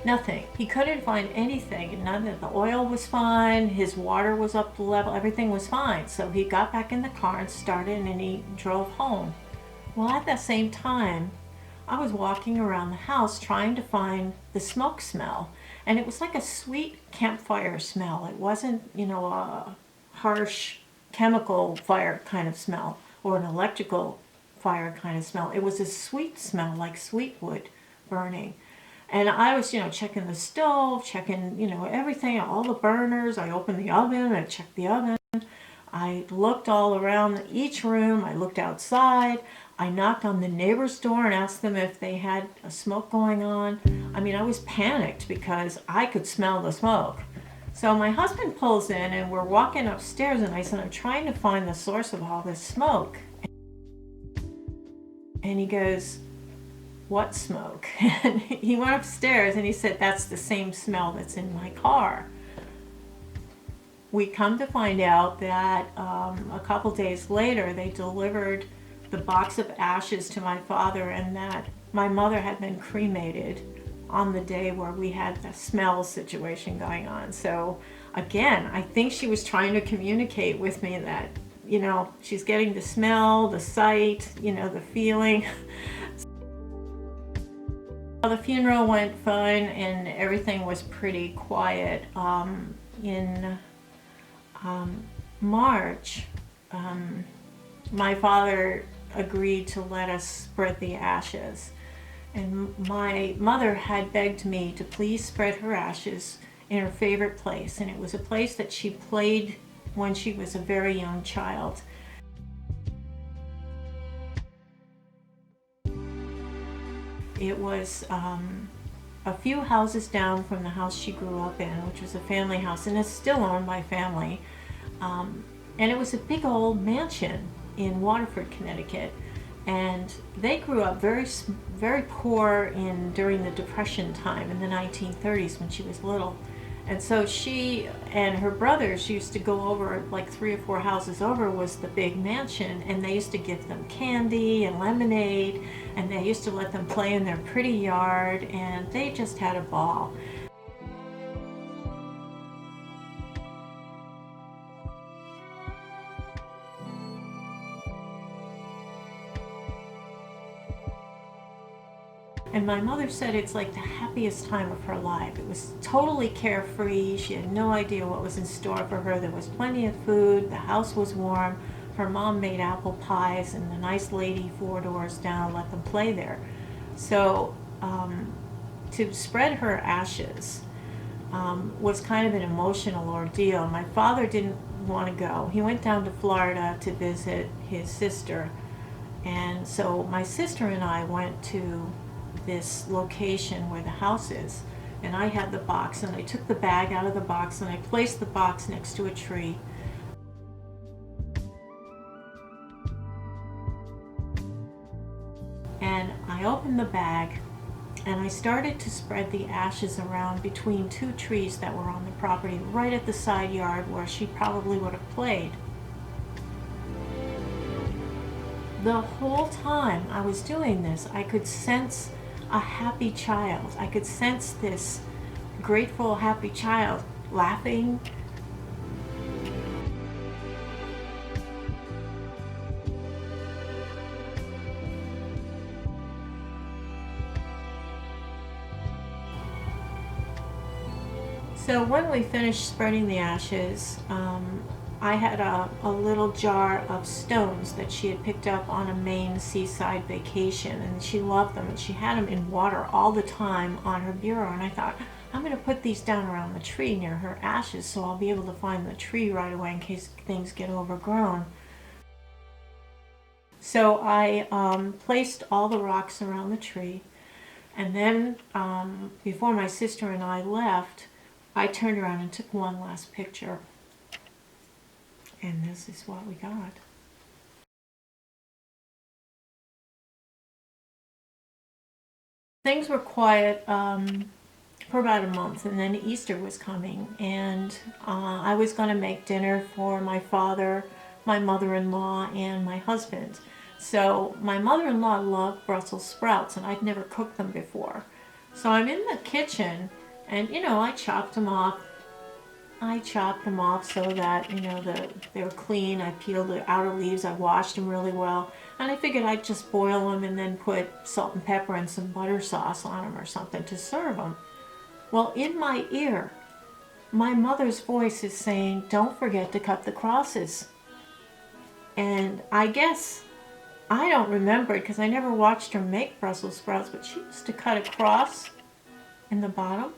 Nothing. He couldn't find anything. None of the oil was fine, his water was up to level, everything was fine. So he got back in the car and started, and he drove home. Well, at that same time, I was walking around the house trying to find the smoke smell, and it was like a sweet campfire smell. It wasn't, you know, a harsh chemical fire kind of smell or an electrical fire kind of smell. It was a sweet smell, like sweet wood burning. And I was, you know, checking the stove, checking, you know, everything, all the burners. I opened the oven, I checked the oven. I looked all around each room. I looked outside. I knocked on the neighbor's door and asked them if they had a smoke going on. I mean, I was panicked because I could smell the smoke. So my husband pulls in, and we're walking upstairs, and I said, I'm trying to find the source of all this smoke. And he goes, what smoke? And he went upstairs and he said, that's the same smell that's in my car. We come to find out that a couple days later they delivered the box of ashes to my father, and that my mother had been cremated on the day where we had the smell situation going on. So again, I think she was trying to communicate with me that, you know, she's getting the smell, the sight, you know, the feeling. The funeral went fine and everything was pretty quiet. In March, my father agreed to let us spread the ashes, and my mother had begged me to please spread her ashes in her favorite place, and it was a place that she played when she was a very young child. It was a few houses down from the house she grew up in, which was a family house, and it's still owned by family. And it was a big old mansion in Waterford, Connecticut. And they grew up very poor during the Depression time in the 1930s when she was little. And so she and her brothers used to go over, like 3 or 4 houses over was the big mansion, and they used to give them candy and lemonade, and they used to let them play in their pretty yard, and they just had a ball. And my mother said it's like the happiest time of her life. It was totally carefree. She had no idea what was in store for her. There was plenty of food. The house was warm. Her mom made apple pies, and the nice lady 4 doors down let them play there. So to spread her ashes was kind of an emotional ordeal. My father didn't want to go. He went down to Florida to visit his sister. And so my sister and I went to this location where the house is, and I had the box, and I took the bag out of the box and I placed the box next to a tree. And I opened the bag and I started to spread the ashes around between 2 trees that were on the property right at the side yard where she probably would have played. The whole time I was doing this, I could sense a happy child. I could sense this grateful, happy child laughing. So when we finished spreading the ashes, I had a little jar of stones that she had picked up on a Maine seaside vacation, and she loved them, and she had them in water all the time on her bureau. And I thought, I'm going to put these down around the tree near her ashes so I'll be able to find the tree right away in case things get overgrown. So I placed all the rocks around the tree, and then before my sister and I left, I turned around and took one last picture. And this is what we got. Things were quiet for about a month, and then Easter was coming, and I was going to make dinner for my father, my mother-in-law, and my husband. So my mother-in-law loved Brussels sprouts, and I'd never cooked them before. So I'm in the kitchen, and I chopped them off. So that, they were clean. I peeled the outer leaves. I washed them really well. And I figured I'd just boil them and then put salt and pepper and some butter sauce on them or something to serve them. Well, in my ear, my mother's voice is saying, don't forget to cut the crosses. And I guess, I don't remember it because I never watched her make Brussels sprouts, but she used to cut a cross in the bottom.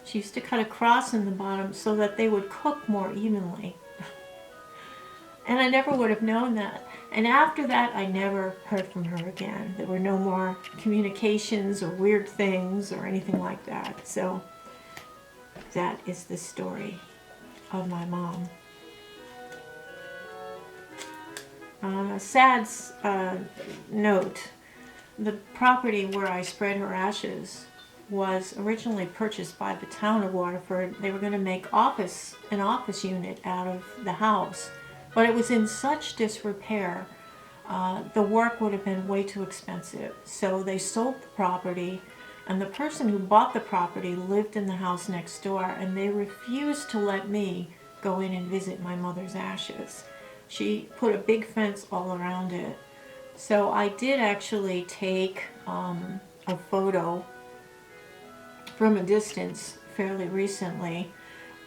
She used to cut a cross in the bottom so that they would cook more evenly. And I never would have known that. And after that, I never heard from her again. There were no more communications or weird things or anything like that. So that is the story of my mom. A sad note, the property where I spread her ashes was originally purchased by the town of Waterford. They were going to make an office unit out of the house, but it was in such disrepair, the work would have been way too expensive. So they sold the property, and the person who bought the property lived in the house next door, and they refused to let me go in and visit my mother's ashes. She put a big fence all around it. So I did actually take a photo from a distance fairly recently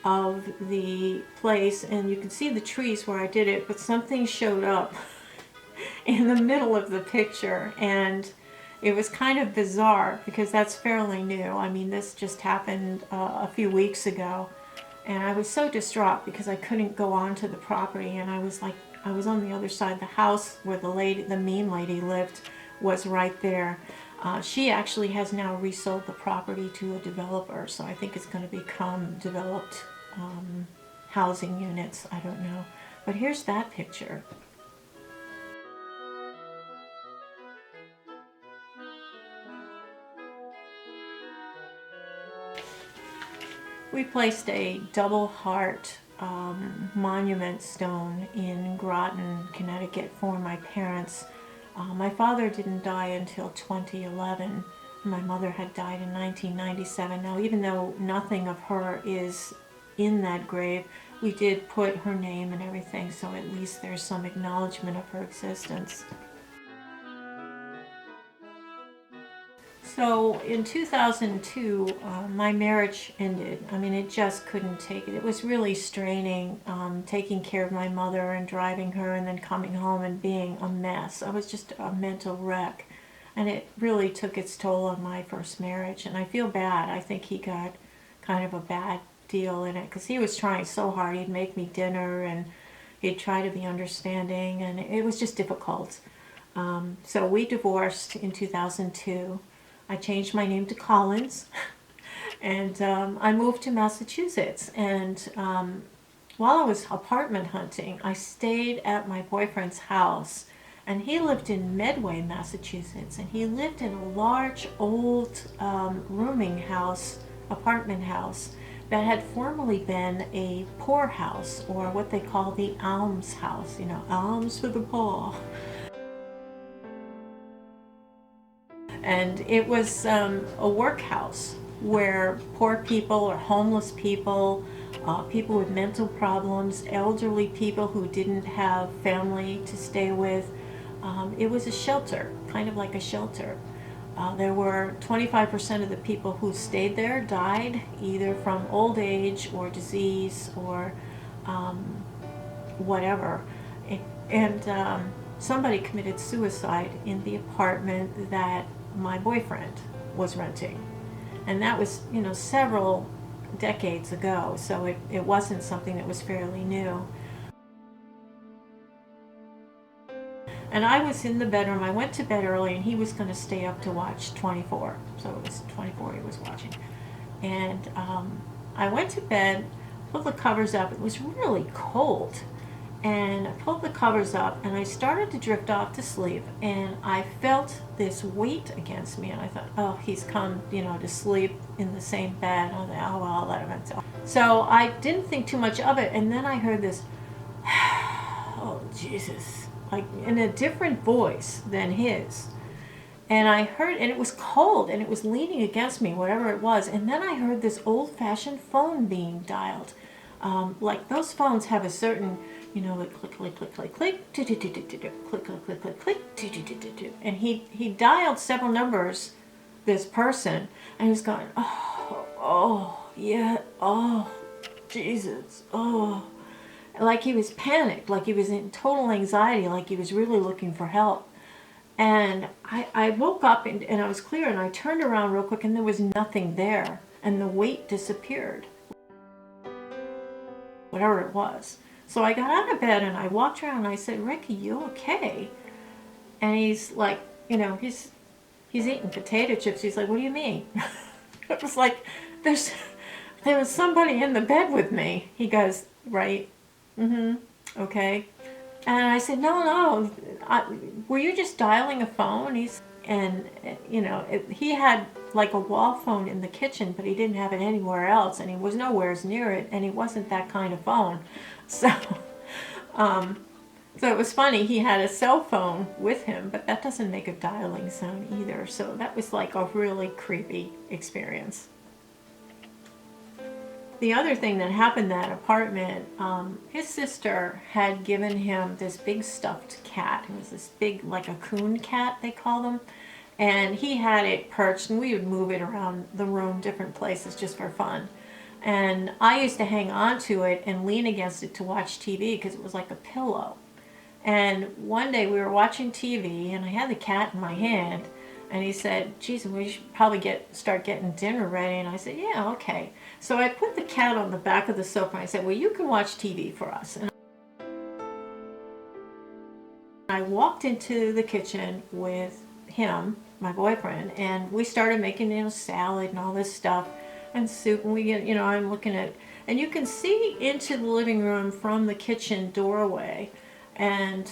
of the place, and you can see the trees where I did it, but something showed up in the middle of the picture, and it was kind of bizarre because that's fairly new. I mean, this just happened a few weeks ago, and I was so distraught because I couldn't go onto the property, and I was on the other side. The house where the mean lady lived was right there. She actually has now resold the property to a developer, so I think it's going to become developed housing units. I don't know. But here's that picture. We placed a double heart monument stone in Groton, Connecticut for my parents. My father didn't die until 2011. My mother had died in 1997. Now, even though nothing of her is in that grave, we did put her name and everything, so at least there's some acknowledgement of her existence. So in 2002, my marriage ended. I mean, it just couldn't take it. It was really straining, taking care of my mother and driving her and then coming home and being a mess. I was just a mental wreck. And it really took its toll on my first marriage. And I feel bad. I think he got kind of a bad deal in it because he was trying so hard. He'd make me dinner and he'd try to be understanding, and it was just difficult. So we divorced in 2002. I changed my name to Collins, and I moved to Massachusetts. And while I was apartment hunting, I stayed at my boyfriend's house, and he lived in Medway, Massachusetts, and he lived in a large old rooming house, apartment house, that had formerly been a poorhouse, or what they call the Alms house, you know, alms for the poor. And it was a workhouse where poor people or homeless people, people with mental problems, elderly people who didn't have family to stay with, it was a shelter, kind of like a shelter. There were 25% of the people who stayed there died either from old age or disease or whatever. And somebody committed suicide in the apartment that my boyfriend was renting. And that was, you know, several decades ago, so it wasn't something that was fairly new. And I was in the bedroom. I went to bed early, and he was going to stay up to watch 24. So it was 24 he was watching. And I went to bed, pulled the covers up. It was really cold. And I pulled the covers up, and I started to drift off to sleep. And I felt this weight against me. And I thought, oh, he's come, you know, to sleep in the same bed. I thought, oh, well, I'll let him. So I didn't think too much of it. And then I heard this, oh, Jesus, like in a different voice than his. And I heard, and it was cold, and it was leaning against me, whatever it was. And then I heard this old-fashioned phone being dialed. Like those phones have a certain, you know, like click, click, click, click, click, click, click, click, click, click, click. And he dialed several numbers, this person, and he was going, oh, yeah, oh, Jesus, oh. Like he was panicked, like he was in total anxiety, like he was really looking for help. And I woke up and I was clear, and I turned around real quick, and there was nothing there, and the weight disappeared, whatever it was. So I got out of bed and I walked around and I said, Ricky, you okay? And he's like, you know, he's eating potato chips. He's like, what do you mean? It was like, there was somebody in the bed with me. He goes, right? Okay. And I said, no, were you just dialing a phone? And you know, he had like a wall phone in the kitchen, but he didn't have it anywhere else, and he was nowhere near it, and he wasn't that kind of phone. So, so it was funny. He had a cell phone with him, but that doesn't make a dialing sound either. So that was like a really creepy experience. The other thing that happened in that apartment, his sister had given him this big stuffed cat. It was this big, like a coon cat, they call them. And he had it perched, and we would move it around the room, different places, just for fun. And I used to hang on to it and lean against it to watch TV because it was like a pillow. And one day we were watching TV, and I had the cat in my hand, and he said, geez, we should probably start getting dinner ready. And I said, yeah, okay. So I put the cat on the back of the sofa, and I said, well, you can watch TV for us. And I walked into the kitchen with him, my boyfriend, and we started making, you know, salad and all this stuff and soup. And we get, you know, I'm looking at, and you can see into the living room from the kitchen doorway. And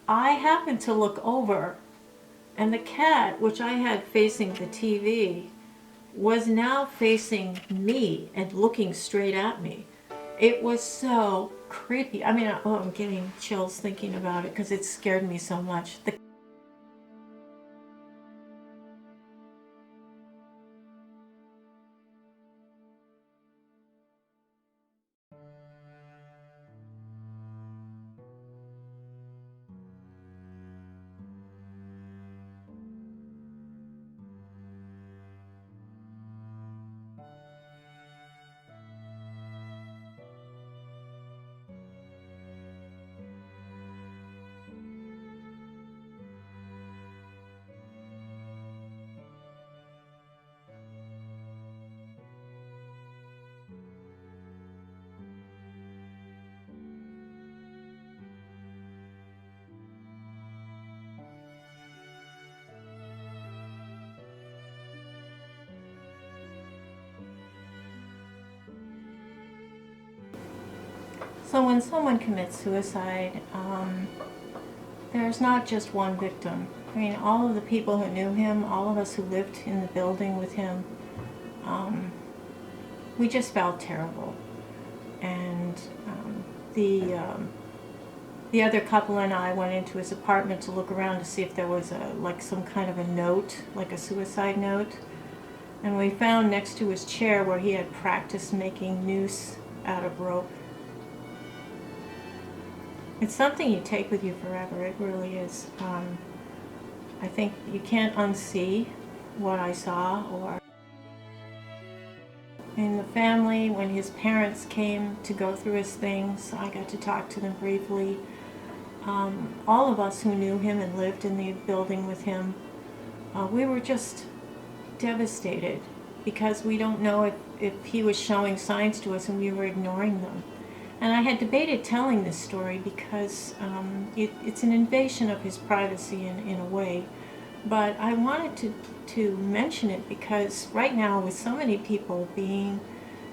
I happened to look over, and the cat, which I had facing the TV, was now facing me and looking straight at me. It was so creepy. I mean, oh, I'm getting chills thinking about it because it scared me so much. So when someone commits suicide, there's not just one victim. I mean, all of the people who knew him, all of us who lived in the building with him, we just felt terrible. And the other couple and I went into his apartment to look around to see if there was like some kind of a note, like a suicide note. And we found next to his chair where he had practiced making noose out of rope. It's something you take with you forever, it really is. I think you can't unsee what I saw. Or in the family, when his parents came to go through his things, I got to talk to them briefly. All of us who knew him and lived in the building with him, we were just devastated because we don't know if he was showing signs to us and we were ignoring them. And I had debated telling this story because it's an invasion of his privacy in a way. But I wanted to mention it because right now, with so many people being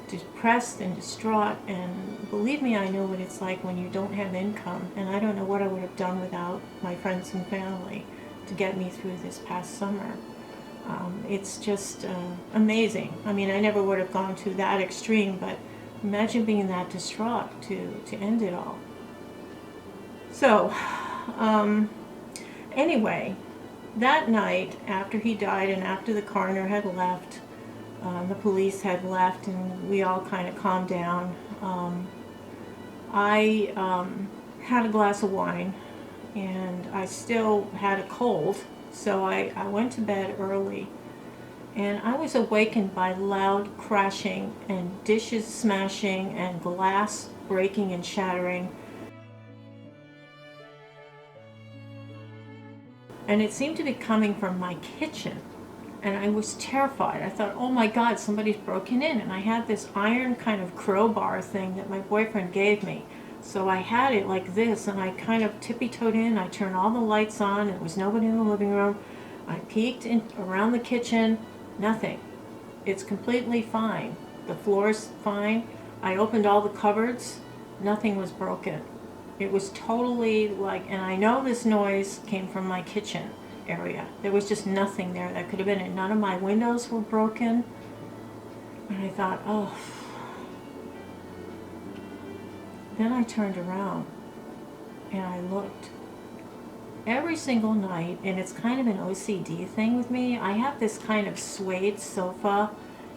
depressed and distraught, and believe me, I know what it's like when you don't have income, and I don't know what I would have done without my friends and family to get me through this past summer. It's just amazing. I mean, I never would have gone to that extreme, but imagine being that distraught to end it all. So, anyway, that night, after he died and after the coroner had left, the police had left, and we all kind of calmed down, I had a glass of wine, and I still had a cold, so I went to bed early. And I was awakened by loud crashing and dishes smashing and glass breaking and shattering. And it seemed to be coming from my kitchen. And I was terrified. I thought, oh my God, somebody's broken in. And I had this iron kind of crowbar thing that my boyfriend gave me. So I had it like this, and I kind of tippy-toed in. I turned all the lights on. There was nobody in the living room. I peeked in around the kitchen. Nothing. It's completely fine. The floor's fine. I opened all the cupboards. Nothing was broken. It was totally like, and I know this noise came from my kitchen area. There was just nothing there that could have been it. None of my windows were broken. And I thought, oh. Then I turned around and I looked. Every single night, and it's kind of an OCD thing with me, I have this kind of suede sofa,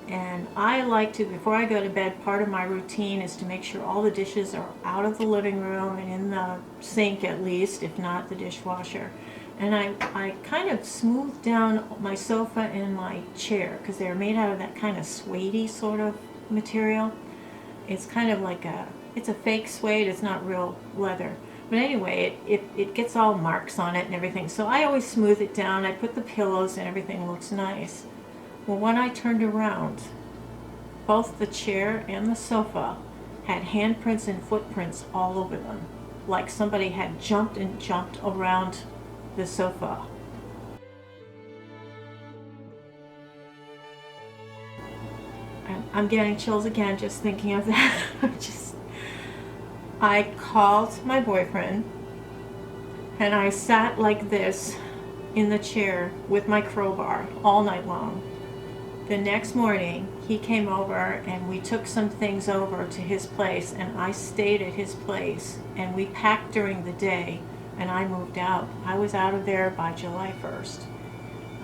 and I like to, before I go to bed, part of my routine is to make sure all the dishes are out of the living room and in the sink at least, if not the dishwasher. And I kind of smoothed down my sofa and my chair because they're made out of that kind of suedey sort of material. It's kind of like it's a fake suede, it's not real leather. But anyway, it gets all marks on it and everything. So I always smooth it down. I put the pillows and everything looks nice. Well, when I turned around, both the chair and the sofa had handprints and footprints all over them. Like somebody had jumped around the sofa. I'm getting chills again just thinking of that. I called my boyfriend and I sat like this in the chair with my crowbar all night long. The next morning he came over and we took some things over to his place, and I stayed at his place, and we packed during the day, and I moved out. I was out of there by July 1st.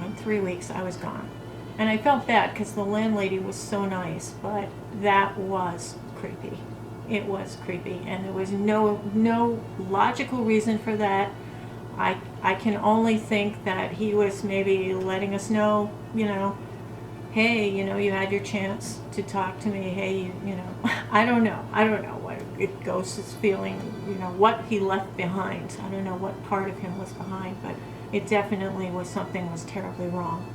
In 3 weeks I was gone. And I felt bad because the landlady was so nice, but that was creepy. It was creepy, and there was no logical reason for that. I can only think that he was maybe letting us know, hey, you had your chance to talk to me. Hey, I don't know what a ghost is feeling, what he left behind. I don't know what part of him was behind, but it definitely was something was terribly wrong.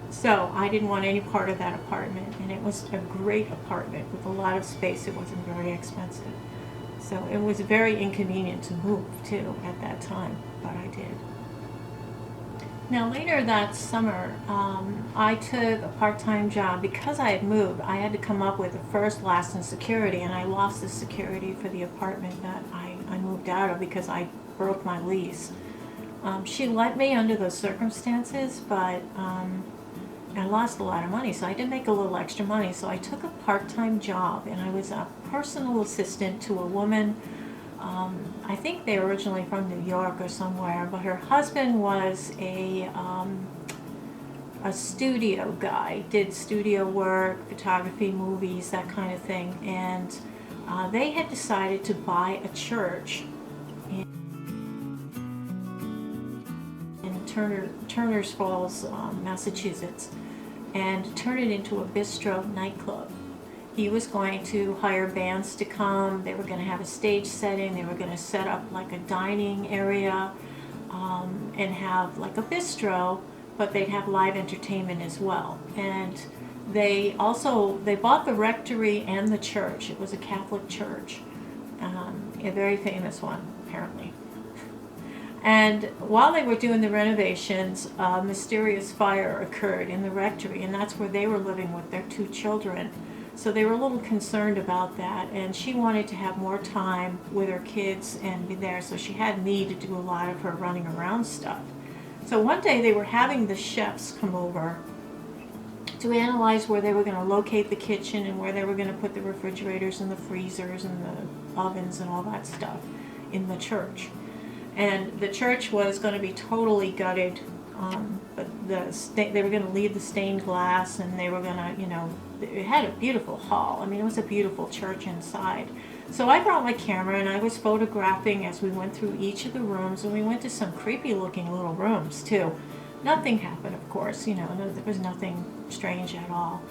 So I didn't want any part of that apartment, and it was a great apartment with a lot of space. It wasn't very expensive. So it was very inconvenient to move too at that time, but I did. Now later that summer, I took a part-time job because I had moved. I had to come up with a first, last, and security, and I lost the security for the apartment that I moved out of because I broke my lease. She let me under those circumstances, but I lost a lot of money, so I did make a little extra money. So I took a part-time job, and I was a personal assistant to a woman. I think they were originally from New York or somewhere, but her husband was a studio guy, did studio work, photography, movies, that kind of thing, and they had decided to buy a church in Turners Falls, Massachusetts, and turn it into a bistro nightclub. He was going to hire bands to come. They were going to have a stage setting. They were going to set up like a dining area and have like a bistro, but they'd have live entertainment as well. And they bought the rectory and the church. It was a Catholic church, a very famous one apparently. And while they were doing the renovations, a mysterious fire occurred in the rectory, and that's where they were living with their 2 children. So they were a little concerned about that, and she wanted to have more time with her kids and be there, so she had me to do a lot of her running around stuff. So one day they were having the chefs come over to analyze where they were going to locate the kitchen and where they were going to put the refrigerators and the freezers and the ovens and all that stuff in the church. And the church was going to be totally gutted, but they were going to leave the stained glass, and they were going to, it had a beautiful hall. I mean, it was a beautiful church inside. So I brought my camera, and I was photographing as we went through each of the rooms, and we went to some creepy looking little rooms too. Nothing happened, of course, there was nothing strange at all.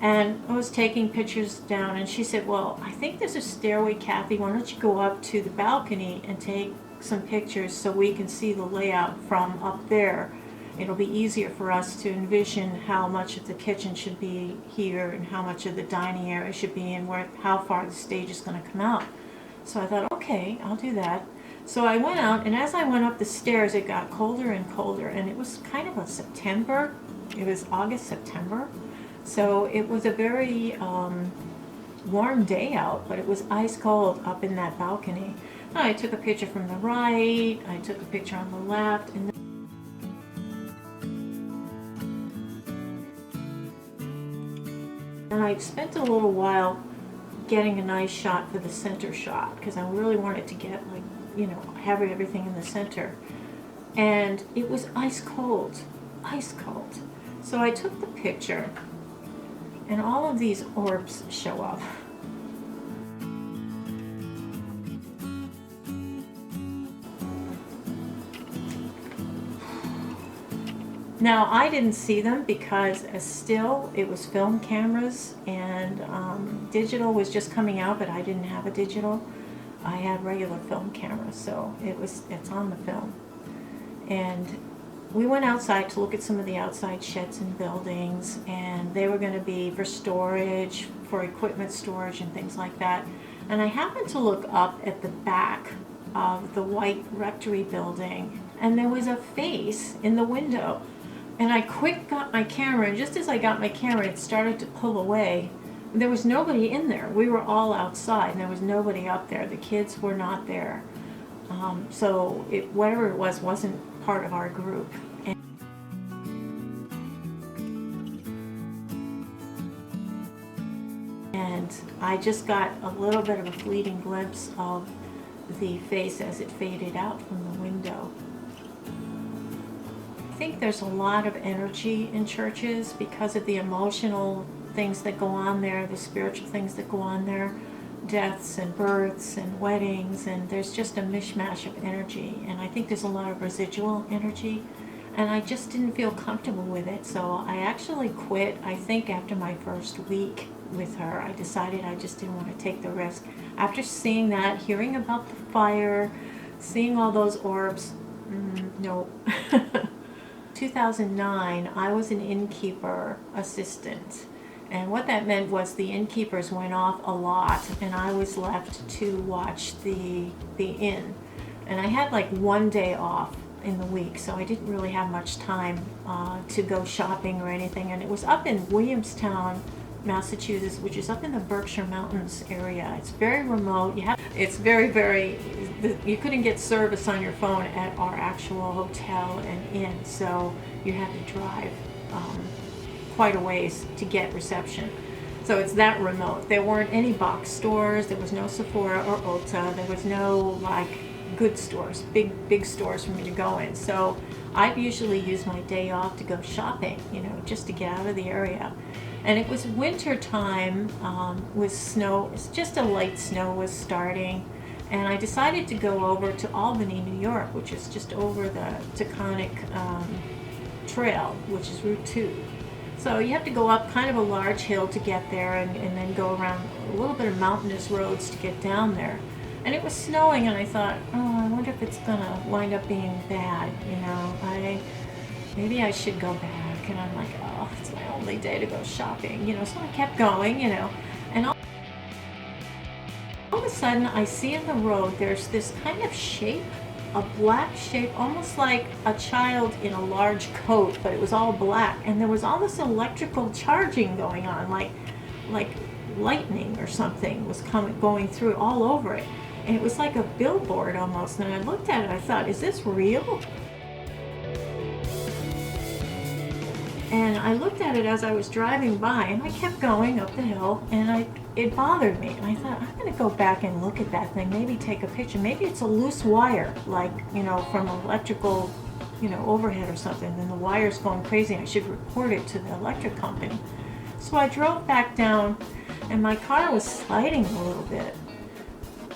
And I was taking pictures down, and she said, well, I think there's a stairway, Kathy. Why don't you go up to the balcony and take some pictures so we can see the layout from up there. It'll be easier for us to envision how much of the kitchen should be here and how much of the dining area should be and how far the stage is going to come out. So I thought, okay, I'll do that. So I went out, and as I went up the stairs, it got colder and colder, and it was kind of a September. It was August, September. So it was a very warm day out, but it was ice cold up in that balcony. I took a picture from the right, I took a picture on the left, and I spent a little while getting a nice shot for the center shot, because I really wanted to get have everything in the center. And it was ice cold, ice cold. So I took the picture, and all of these orbs show up. Now, I didn't see them because it was film cameras, and digital was just coming out, but I didn't have a digital. I had regular film cameras, so it's on the film. And we went outside to look at some of the outside sheds and buildings, and they were going to be for storage, for equipment storage and things like that. And I happened to look up at the back of the white rectory building, and there was a face in the window. And I quick got my camera, and just as I got my camera, it started to pull away. There was nobody in there. We were all outside, and there was nobody up there. The kids were not there. So whatever it was wasn't part of our group. And I just got a little bit of a fleeting glimpse of the face as it faded out from the window. I think there's a lot of energy in churches because of the emotional things that go on there, the spiritual things that go on there, deaths and births and weddings, and there's just a mishmash of energy. And I think there's a lot of residual energy, and I just didn't feel comfortable with it. So I actually quit, I think after my first week with her. I decided I just didn't want to take the risk. After seeing that, hearing about the fire, seeing all those orbs, no. 2009, I was an innkeeper assistant, And what that meant was the innkeepers went off a lot, and I was left to watch the inn. And I had like one day off in the week, so I didn't really have much time to go shopping or anything. And it was up in Williamstown, Massachusetts, which is up in the Berkshire Mountains area. It's very remote. It's very, you couldn't get service on your phone at our actual hotel and inn, so you had to drive quite a ways to get reception. So it's that remote. There weren't any box stores. There was no Sephora or Ulta. There was no like good stores, big stores for me to go in. So I'd usually use my day off to go shopping, just to get out of the area. And it was winter time with snow. It's just a light snow was starting. And I decided to go over to Albany, New York, which is just over the Taconic Trail, which is Route 2. So you have to go up kind of a large hill to get there, and then go around a little bit of mountainous roads to get down there. And it was snowing, and I thought, I wonder if it's gonna wind up being bad, maybe I should go back. And I'm like, it's my only day to go shopping, so I kept going, and all of a sudden I see in the road there's this kind of shape, a black shape, almost like a child in a large coat, but it was all black, and there was all this electrical charging going on, like lightning or something was going through all over it, and it was like a billboard almost. And I looked at it, I thought, is this real? And I looked at it as I was driving by, and I kept going up the hill, and it bothered me. And I thought, I'm going to go back and look at that thing, maybe take a picture. Maybe it's a loose wire, like, from electrical, overhead or something. And the wire's going crazy. I should report it to the electric company. So I drove back down, and my car was sliding a little bit.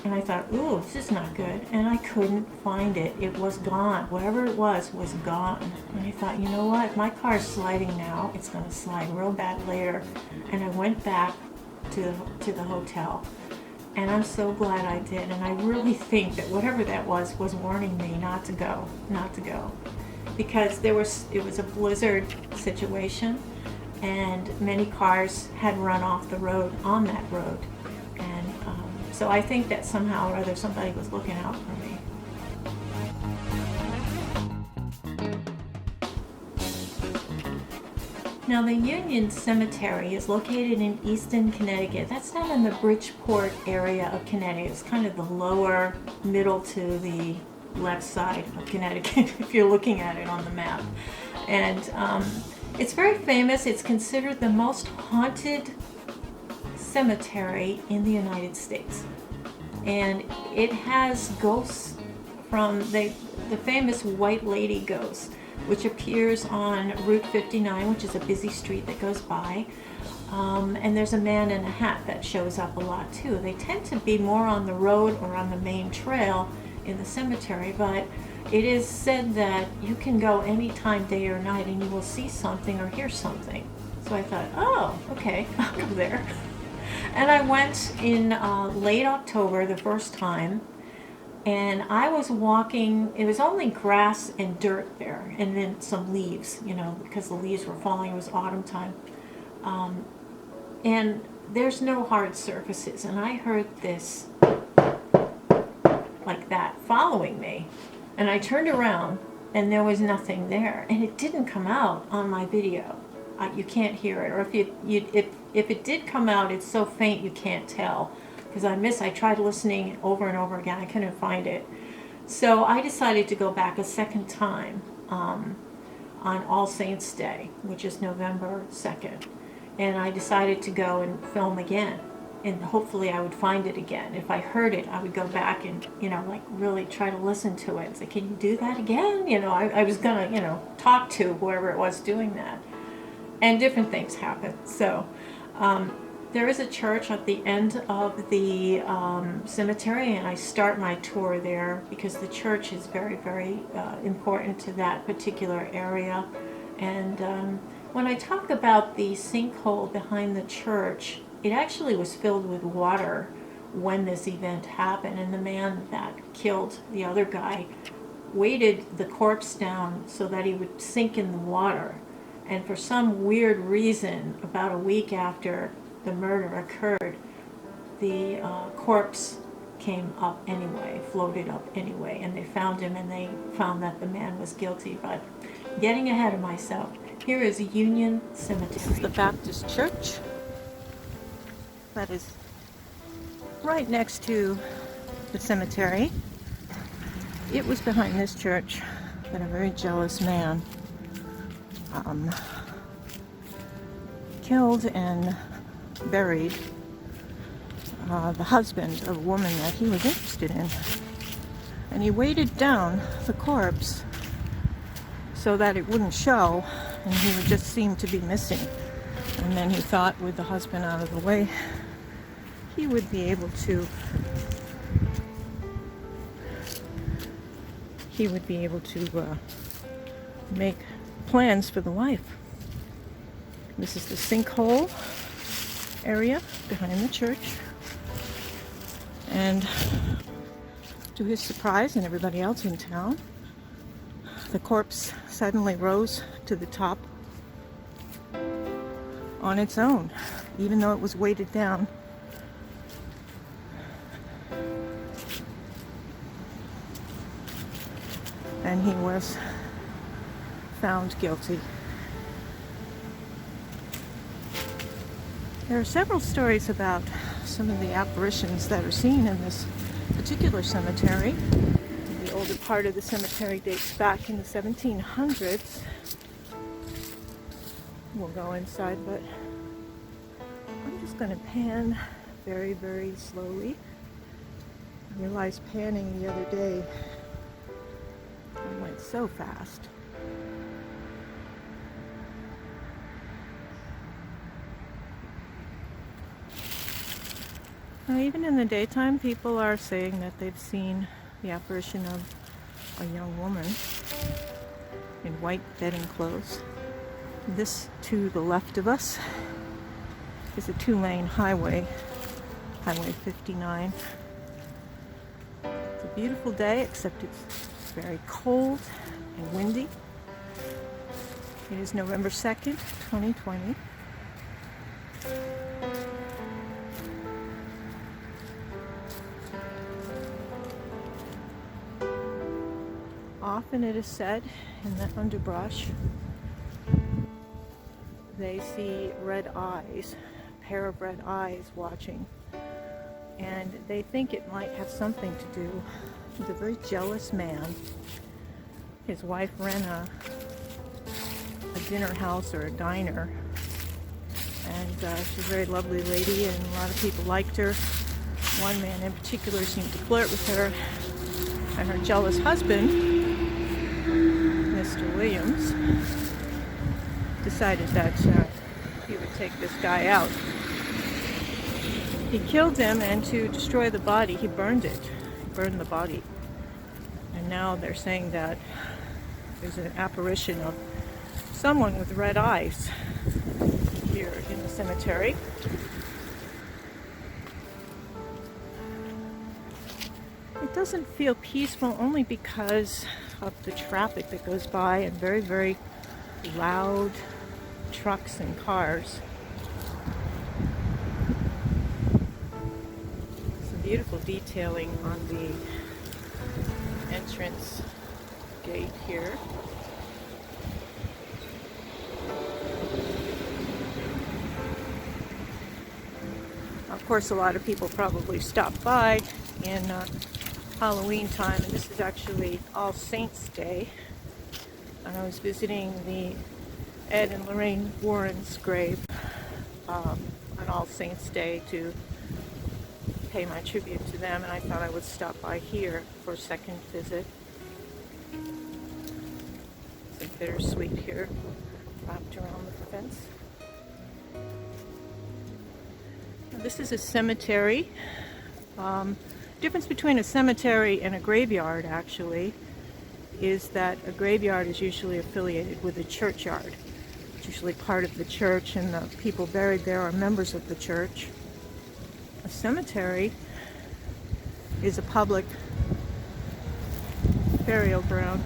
And I thought, ooh, this is not good. And I couldn't find it. It was gone. Whatever it was gone. And I thought, you know what? If my car's sliding now, it's going to slide real bad later. And I went back to the hotel. And I'm so glad I did. And I really think that whatever that was warning me not to go. Because it was a blizzard situation. And many cars had run off the road on that road. So I think that somehow or other somebody was looking out for me. Now the Union Cemetery is located in Easton, Connecticut. That's down in the Bridgeport area of Connecticut. It's kind of the lower middle to the left side of Connecticut if you're looking at it on the map. And it's very famous. It's considered the most haunted cemetery in the United States, and it has ghosts from the famous White Lady ghost, which appears on Route 59, which is a busy street that goes by, and there's a man in a hat that shows up a lot too. They tend to be more on the road or on the main trail in the cemetery, but it is said that you can go anytime, day or night, and you will see something or hear something. So I thought, oh, okay, I'll go there. And I went in late October the first time, and I was walking. It was only grass and dirt there, and then some leaves, because the leaves were falling. It was autumn time. And there's no hard surfaces. And I heard this like that following me. And I turned around, and there was nothing there. And it didn't come out on my video. You can't hear it. Or if it did come out, it's so faint you can't tell. Because I tried listening over and over again. I couldn't find it. So I decided to go back a second time on All Saints Day, which is November 2nd. And I decided to go and film again. And hopefully I would find it again. If I heard it, I would go back and, really try to listen to it. Say, can you do that again? I was going to, talk to whoever it was doing that. And different things happened. So there is a church at the end of the cemetery, and I start my tour there because the church is very, very important to that particular area. And when I talk about the sinkhole behind the church, it actually was filled with water when this event happened, and the man that killed the other guy weighted the corpse down so that he would sink in the water. And for some weird reason, about a week after the murder occurred, the corpse came up anyway, floated up anyway, and they found him, and they found that the man was guilty. But getting ahead of myself, here is Union Cemetery. This is the Baptist church that is right next to the cemetery. It was behind this church that a very jealous man killed and buried the husband of a woman that he was interested in. And he weighted down the corpse so that it wouldn't show and he would just seem to be missing. And then he thought, with the husband out of the way, he would be able to make plans for the wife. This is the sinkhole area behind the church. And to his surprise and everybody else in town, the corpse suddenly rose to the top on its own, even though it was weighted down. And he was found guilty. There are several stories about some of the apparitions that are seen in this particular cemetery. The older part of the cemetery dates back in the 1700s. We'll go inside, but I'm just going to pan very, very slowly. I realized panning the other day went so fast. Now, even in the daytime, people are saying that they've seen the apparition of a young woman in white bedding clothes. This to the left of us is a two-lane highway, Highway 59. It's a beautiful day, except it's very cold and windy. It is November 2nd, 2020. Often it is said in the underbrush, they see red eyes, a pair of red eyes watching, and they think it might have something to do with a very jealous man. His wife ran a dinner house or a diner, and she's a very lovely lady, and a lot of people liked her. One man in particular seemed to flirt with her, and her jealous husband, Mr. Williams, decided that he would take this guy out. He killed him, and to destroy the body, he burned it. He burned the body. And now they're saying that there's an apparition of someone with red eyes here in the cemetery. It doesn't feel peaceful only because of the traffic that goes by and very, very loud trucks and cars. Some beautiful detailing on the entrance gate here. Of course, a lot of people probably stop by in Halloween time, and this is actually All Saints Day. And I was visiting the Ed and Lorraine Warren's grave on All Saints Day to pay my tribute to them, and I thought I would stop by here for a second visit. Some bittersweet here wrapped around the fence. Now, this is a cemetery. Difference between a cemetery and a graveyard, actually, is that a graveyard is usually affiliated with a churchyard. It's usually part of the church, and the people buried there are members of the church. A cemetery is a public burial ground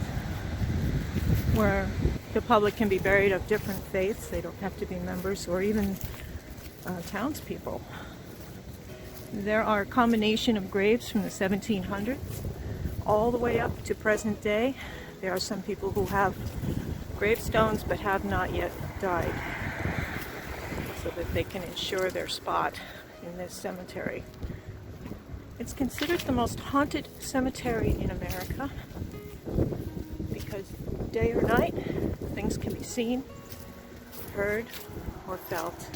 where the public can be buried of different faiths. They don't have to be members or even townspeople. There are a combination of graves from the 1700s all the way up to present day. There are some people who have gravestones but have not yet died, so that they can ensure their spot in this cemetery. It's considered the most haunted cemetery in America because day or night things can be seen, heard, or felt.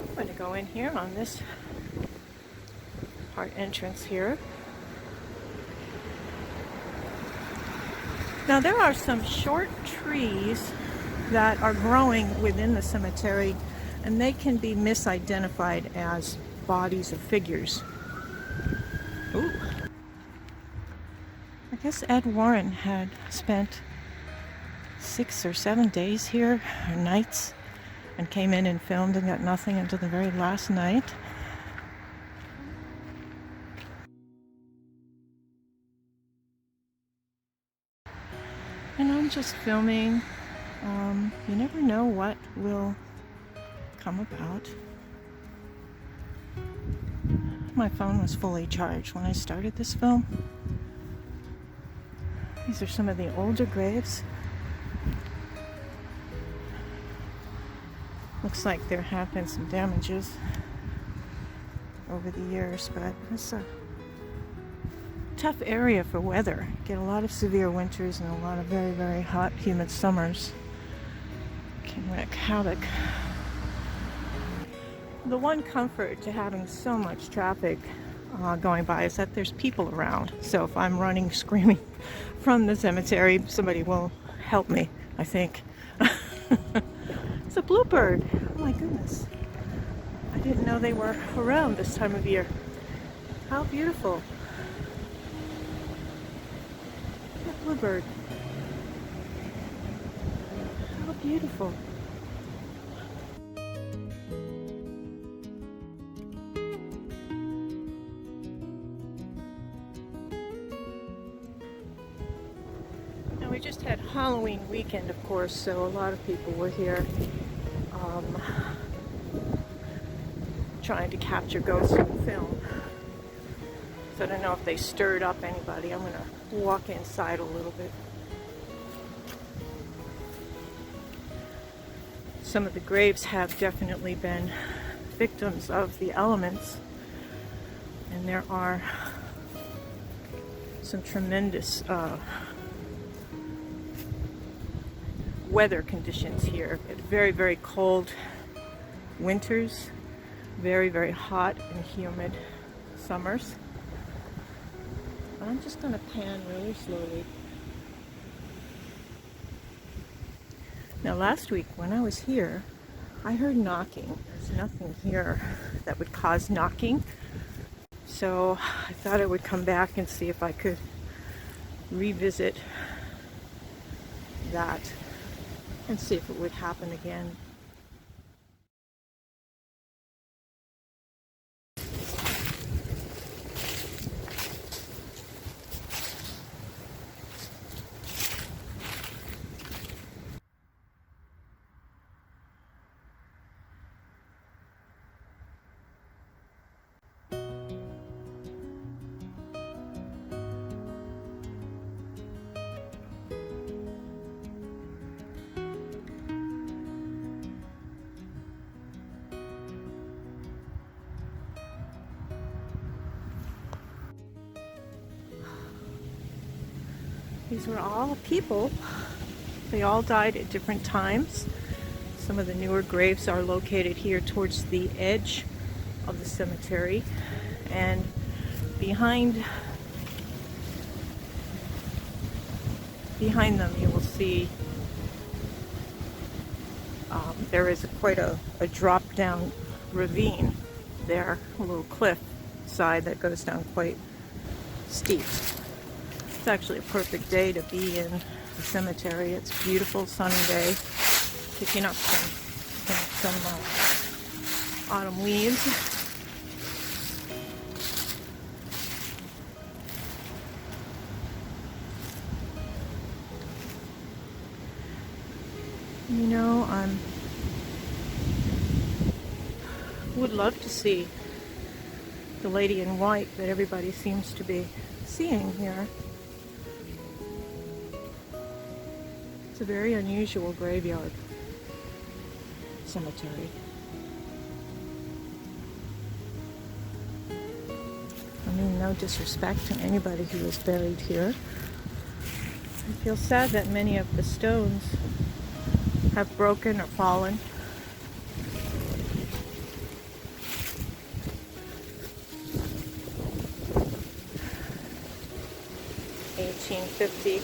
I'm going to go in here on this part entrance here. Now there are some short trees that are growing within the cemetery, and they can be misidentified as bodies of figures. Ooh. I guess Ed Warren had spent 6 or 7 days here, or nights, and came in and filmed and got nothing until the very last night. And I'm just filming. You never know what will come about. My phone was fully charged when I started this film. These are some of the older graves. Looks like there have been some damages over the years, but it's a tough area for weather. Get a lot of severe winters and a lot of very, very hot, humid summers. Can wreak havoc. The one comfort to having so much traffic going by is that there's people around. So if I'm running, screaming from the cemetery, somebody will help me, I think. It's a bluebird. Oh my goodness. I didn't know they were around this time of year. How beautiful. That bluebird. How beautiful. Now we just had Halloween weekend, of course, so a lot of people were here trying to capture ghosts in film. So I don't know if they stirred up anybody. I'm going to walk inside a little bit. Some of the graves have definitely been victims of the elements, and there are some tremendous weather conditions here. It's very, very cold winters, very, very hot and humid summers. I'm just going to pan really slowly. Now last week when I was here, I heard knocking. There's nothing here that would cause knocking. So I thought I would come back and see if I could revisit that and see if it would happen again. These were all people. They all died at different times. Some of the newer graves are located here towards the edge of the cemetery. And behind them you will see there is quite a drop down ravine there, a little cliff side that goes down quite steep. It's actually a perfect day to be in the cemetery. It's a beautiful sunny day, picking up some autumn leaves. You know, I would love to see the lady in white that everybody seems to be seeing here. It's a very unusual graveyard cemetery. I mean, no disrespect to anybody who was buried here. I feel sad that many of the stones have broken or fallen. $18.50.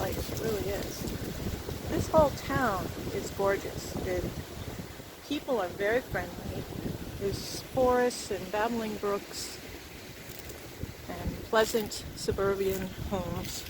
It really is. This whole town is gorgeous. The people are very friendly. There's forests and babbling brooks and pleasant suburban homes.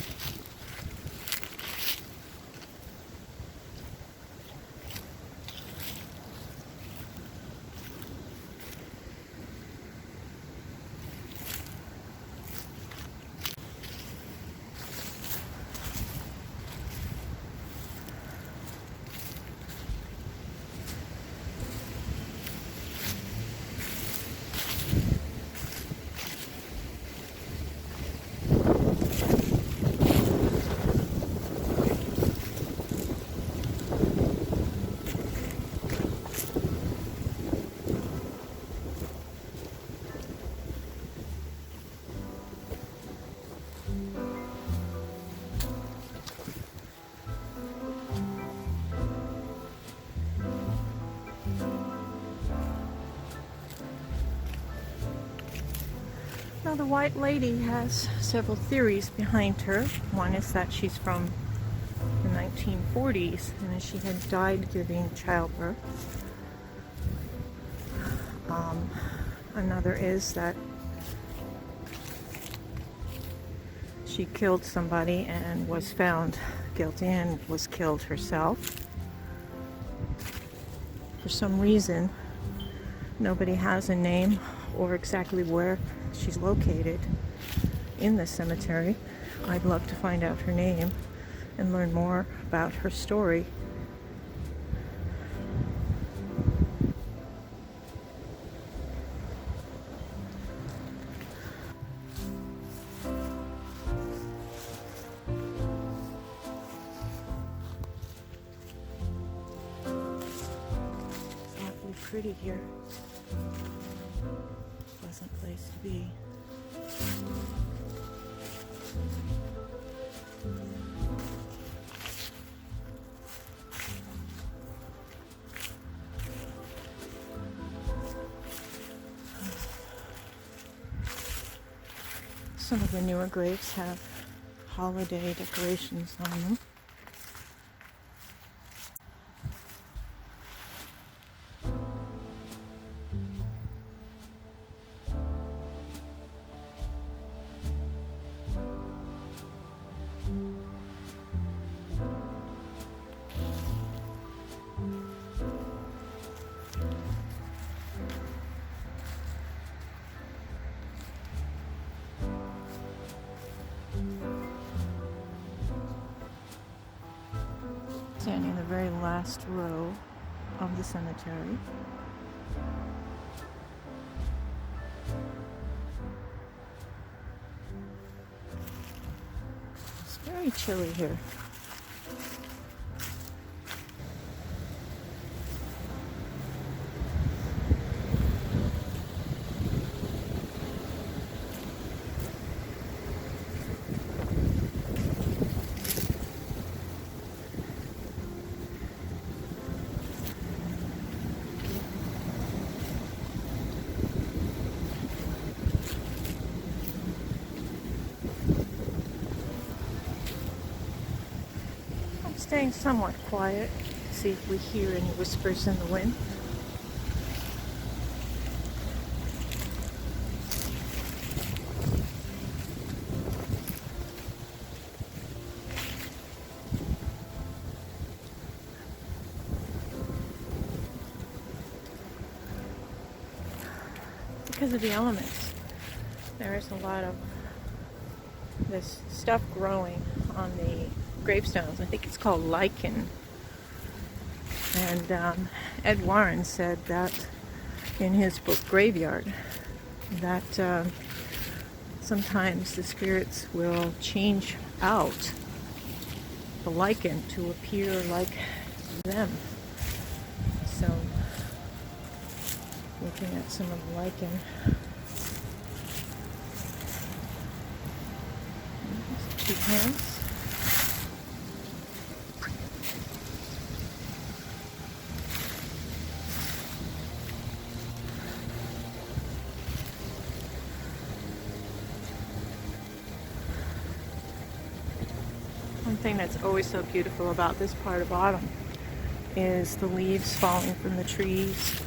Now, the White Lady has several theories behind her. One is that she's from the 1940s and that she had died giving childbirth. Another is that she killed somebody and was found guilty and was killed herself. For some reason, nobody has a name or exactly where she's located in the cemetery. I'd love to find out her name and learn more about her story. It's awfully pretty here. Pleasant place to be. Some of the newer graves have holiday decorations on them. Standing in the very last row of the cemetery. It's very chilly here. staying somewhat quiet. See if we hear any whispers in the wind. Because of the elements, there is a lot of this stuff growing on the gravestones. I think it's called lichen. And Ed Warren said that in his book Graveyard, that sometimes the spirits will change out the lichen to appear like them. So, looking at some of the lichen. Two hands. One thing that's always so beautiful about this part of autumn is the leaves falling from the trees.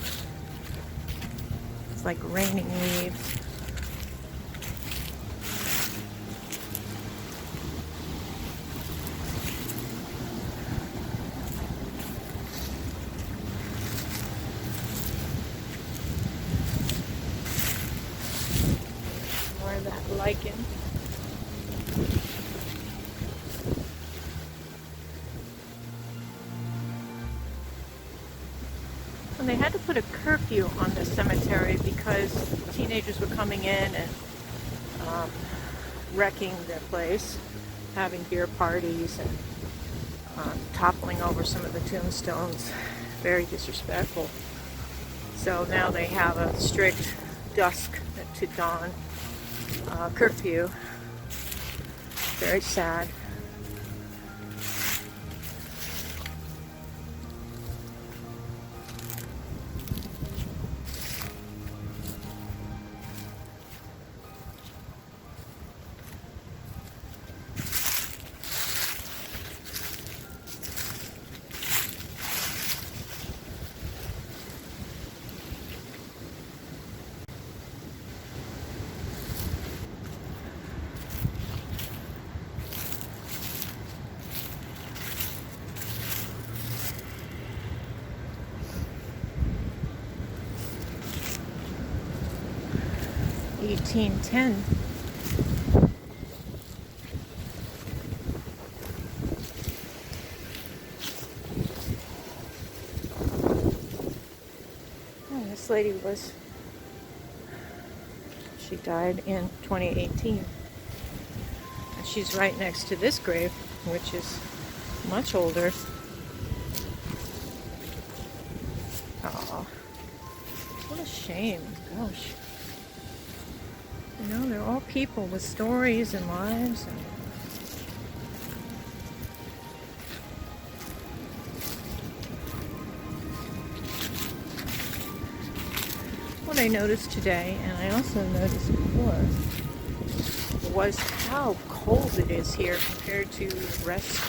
It's like raining leaves. More of that lichen. And they had to put a curfew on the cemetery because teenagers were coming in and wrecking their place, having beer parties and toppling over some of the tombstones. Very disrespectful. So now they have a strict dusk to dawn curfew. Very sad. $18.10. Oh, this lady she died in 2018. And she's right next to this grave, which is much older. Oh, what a shame. Gosh. You know, they're all people with stories and lives. And what I noticed today, and I also noticed before, was how cold it is here compared to the rest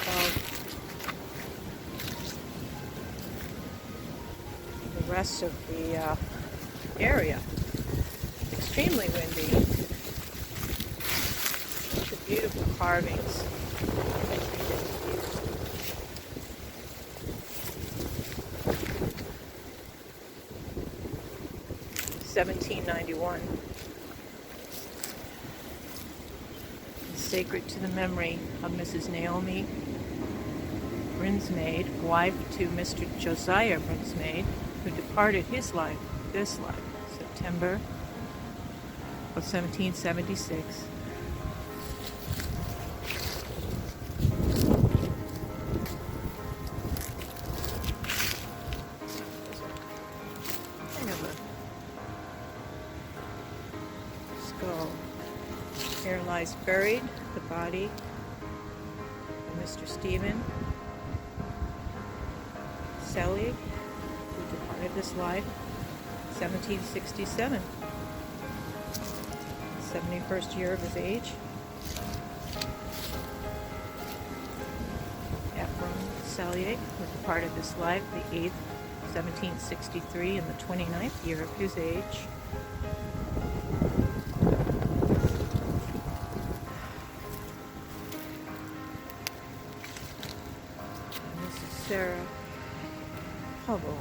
of the area. Extremely windy. The beautiful carvings. 1791. Sacred to the memory of Mrs. Naomi Brinsmaid, wife to Mr. Josiah Brinsmaid, who departed this life, September of 1776. Here lies buried the body of Mr. Stephen Selig, who departed this life 1767, 71st year of his age. Ephraim Sallier was a part of his life, the 8th, 1763, in the 29th year of his age. And this is Sarah Hubble,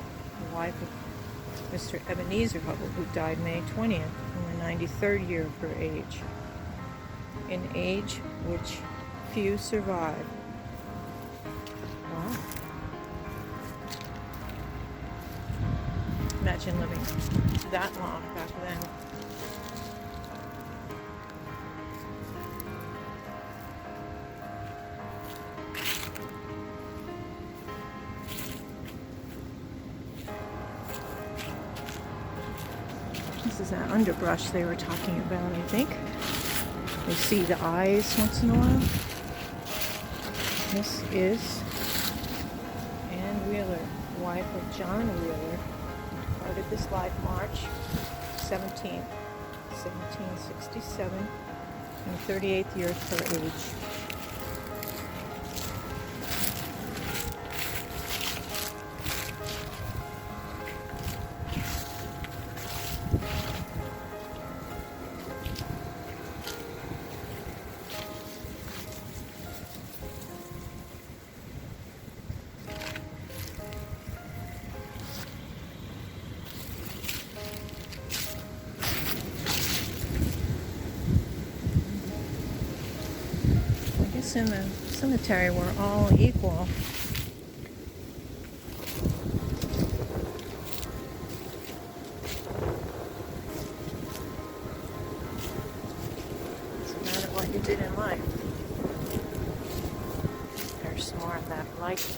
the wife of Mr. Ebenezer Hubble, who died May 20th in the 93rd year of her age, an age which few survive. Wow. Imagine living that long back then. This is that underbrush they were talking about, I think. You see the eyes once in a while. This is Anne Wheeler, wife of John Wheeler, departed this life March 17th, 1767, in the 38th year of her age. In the cemetery we're all equal. Doesn't matter what you did in life. There's more of that light.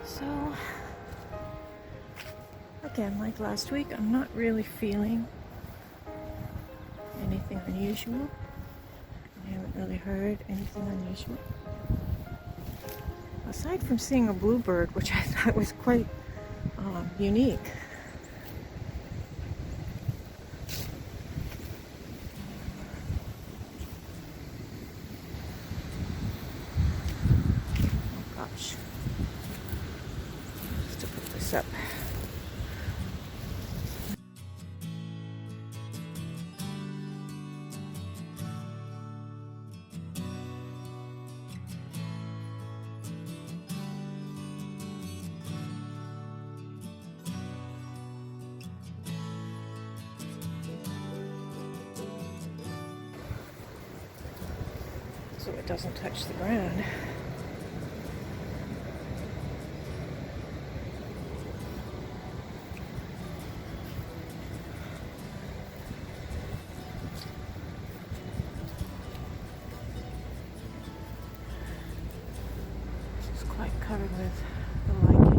So, again, like last week, I'm not really feeling anything unusual. I haven't really heard anything unusual. Aside from seeing a bluebird, which I thought was quite unique. Oh gosh. Just to put this up. So it doesn't touch the ground. covered with the lichen.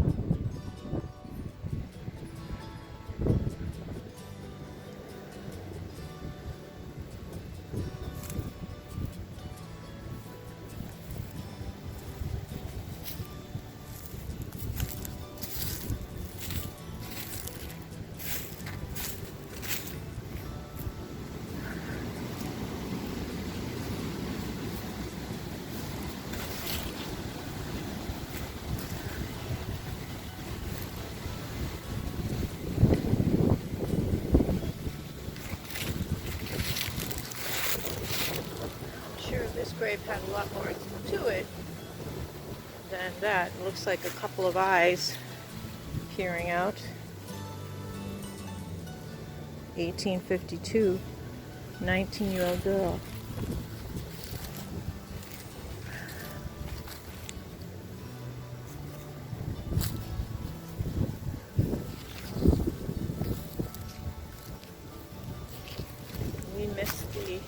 This grave had a lot more to it than that. It looks like a couple of eyes peering out. 1852, 19-year-old girl. We missed the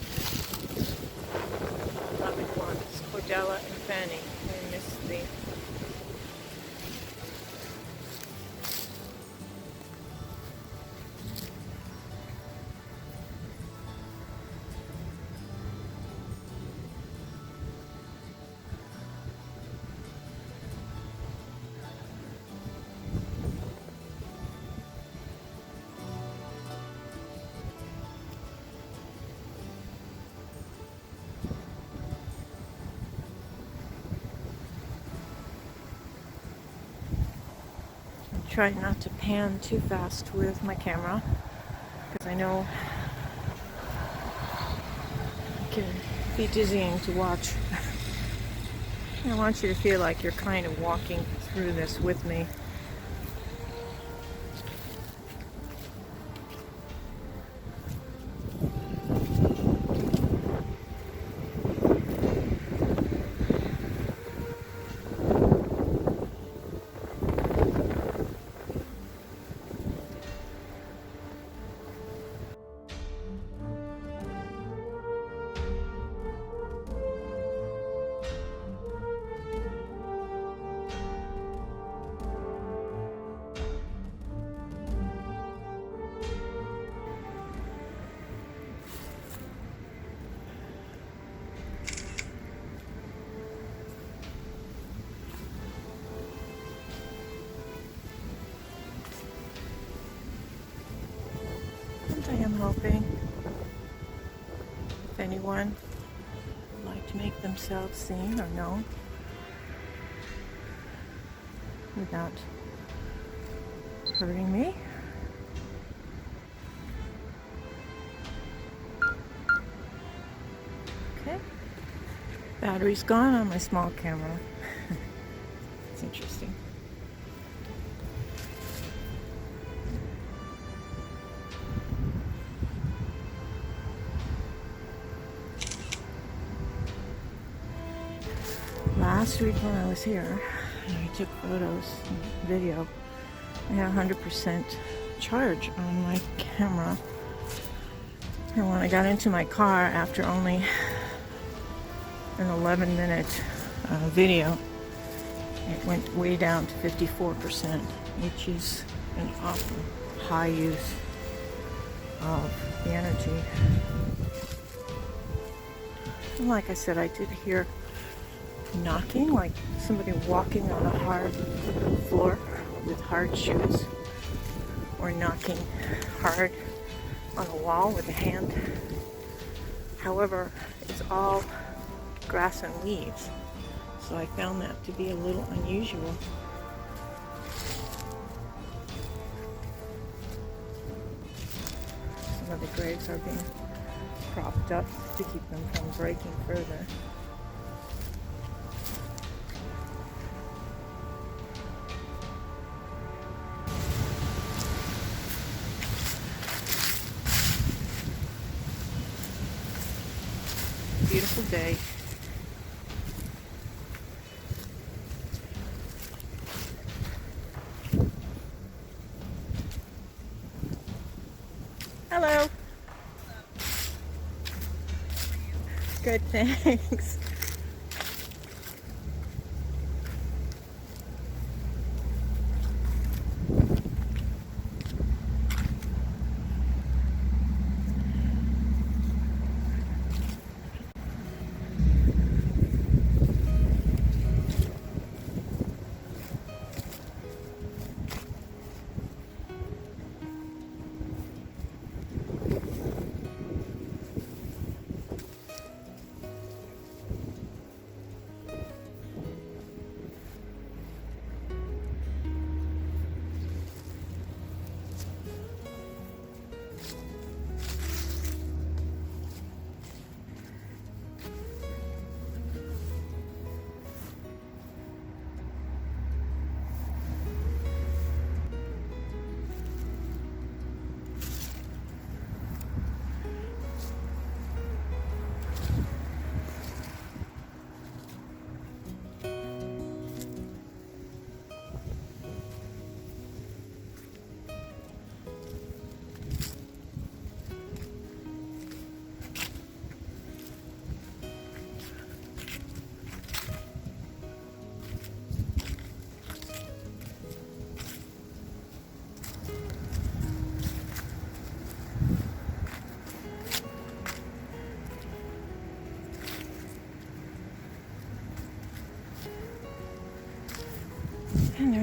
Cordella and Fanny. We missed the try not to pan too fast with my camera because I know it can be dizzying to watch. I want you to feel like you're kind of walking through this with me. I am hoping if anyone would like to make themselves seen or known without hurting me. Okay. Battery's gone on my small camera. It's interesting. Last week when I was here, and I took photos and video, I had 100% charge on my camera. And when I got into my car after only an 11-minute video, it went way down to 54%, which is an awful high use of the energy. And like I said, I did hear knocking, like somebody walking on a hard floor with hard shoes, or knocking hard on a wall with a hand. However, it's all grass and leaves, so I found that to be a little unusual. Some of the graves are being propped up to keep them from breaking further. Beautiful day. Hello. Good, thanks.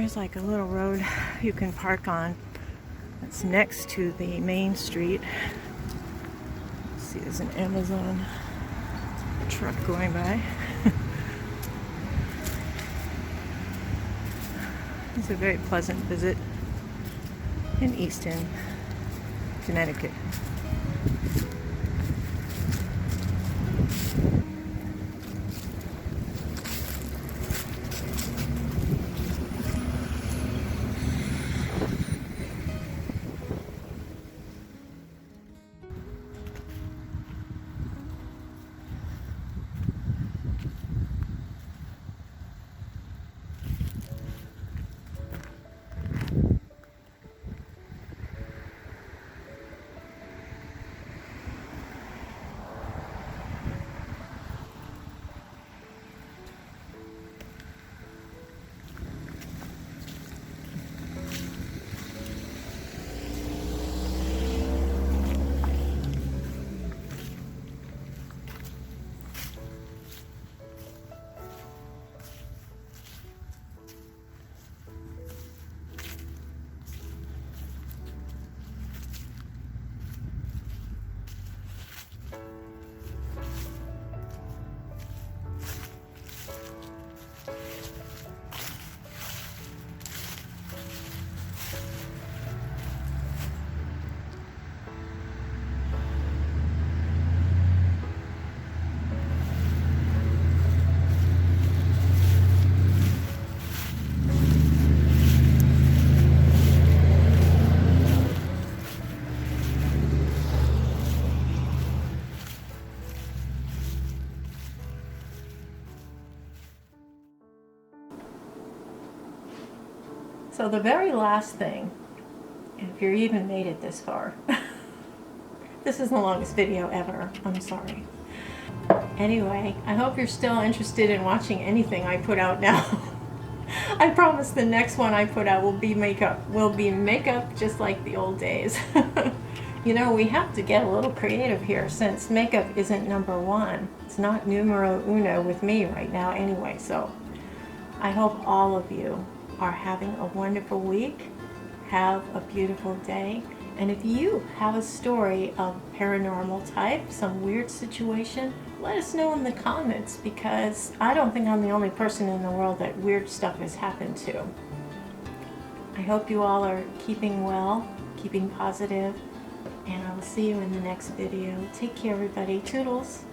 there's like a little road you can park on that's next to the main street. See, there's an Amazon truck going by. It's a very pleasant visit in Easton, Connecticut. So the very last thing, if you're even made it this far, this is the longest video ever, I'm sorry. Anyway, I hope you're still interested in watching anything I put out now. I promise the next one I put out will be makeup. Just like the old days. You know, we have to get a little creative here since makeup isn't number one. It's not numero uno with me right now anyway, so I hope all of you are having a wonderful week. Have a beautiful day. And if you have a story of paranormal type, some weird situation, let us know in the comments, because I don't think I'm the only person in the world that weird stuff has happened to. I hope you all are keeping well, keeping positive, and I will see you in the next video. Take care, everybody. Toodles.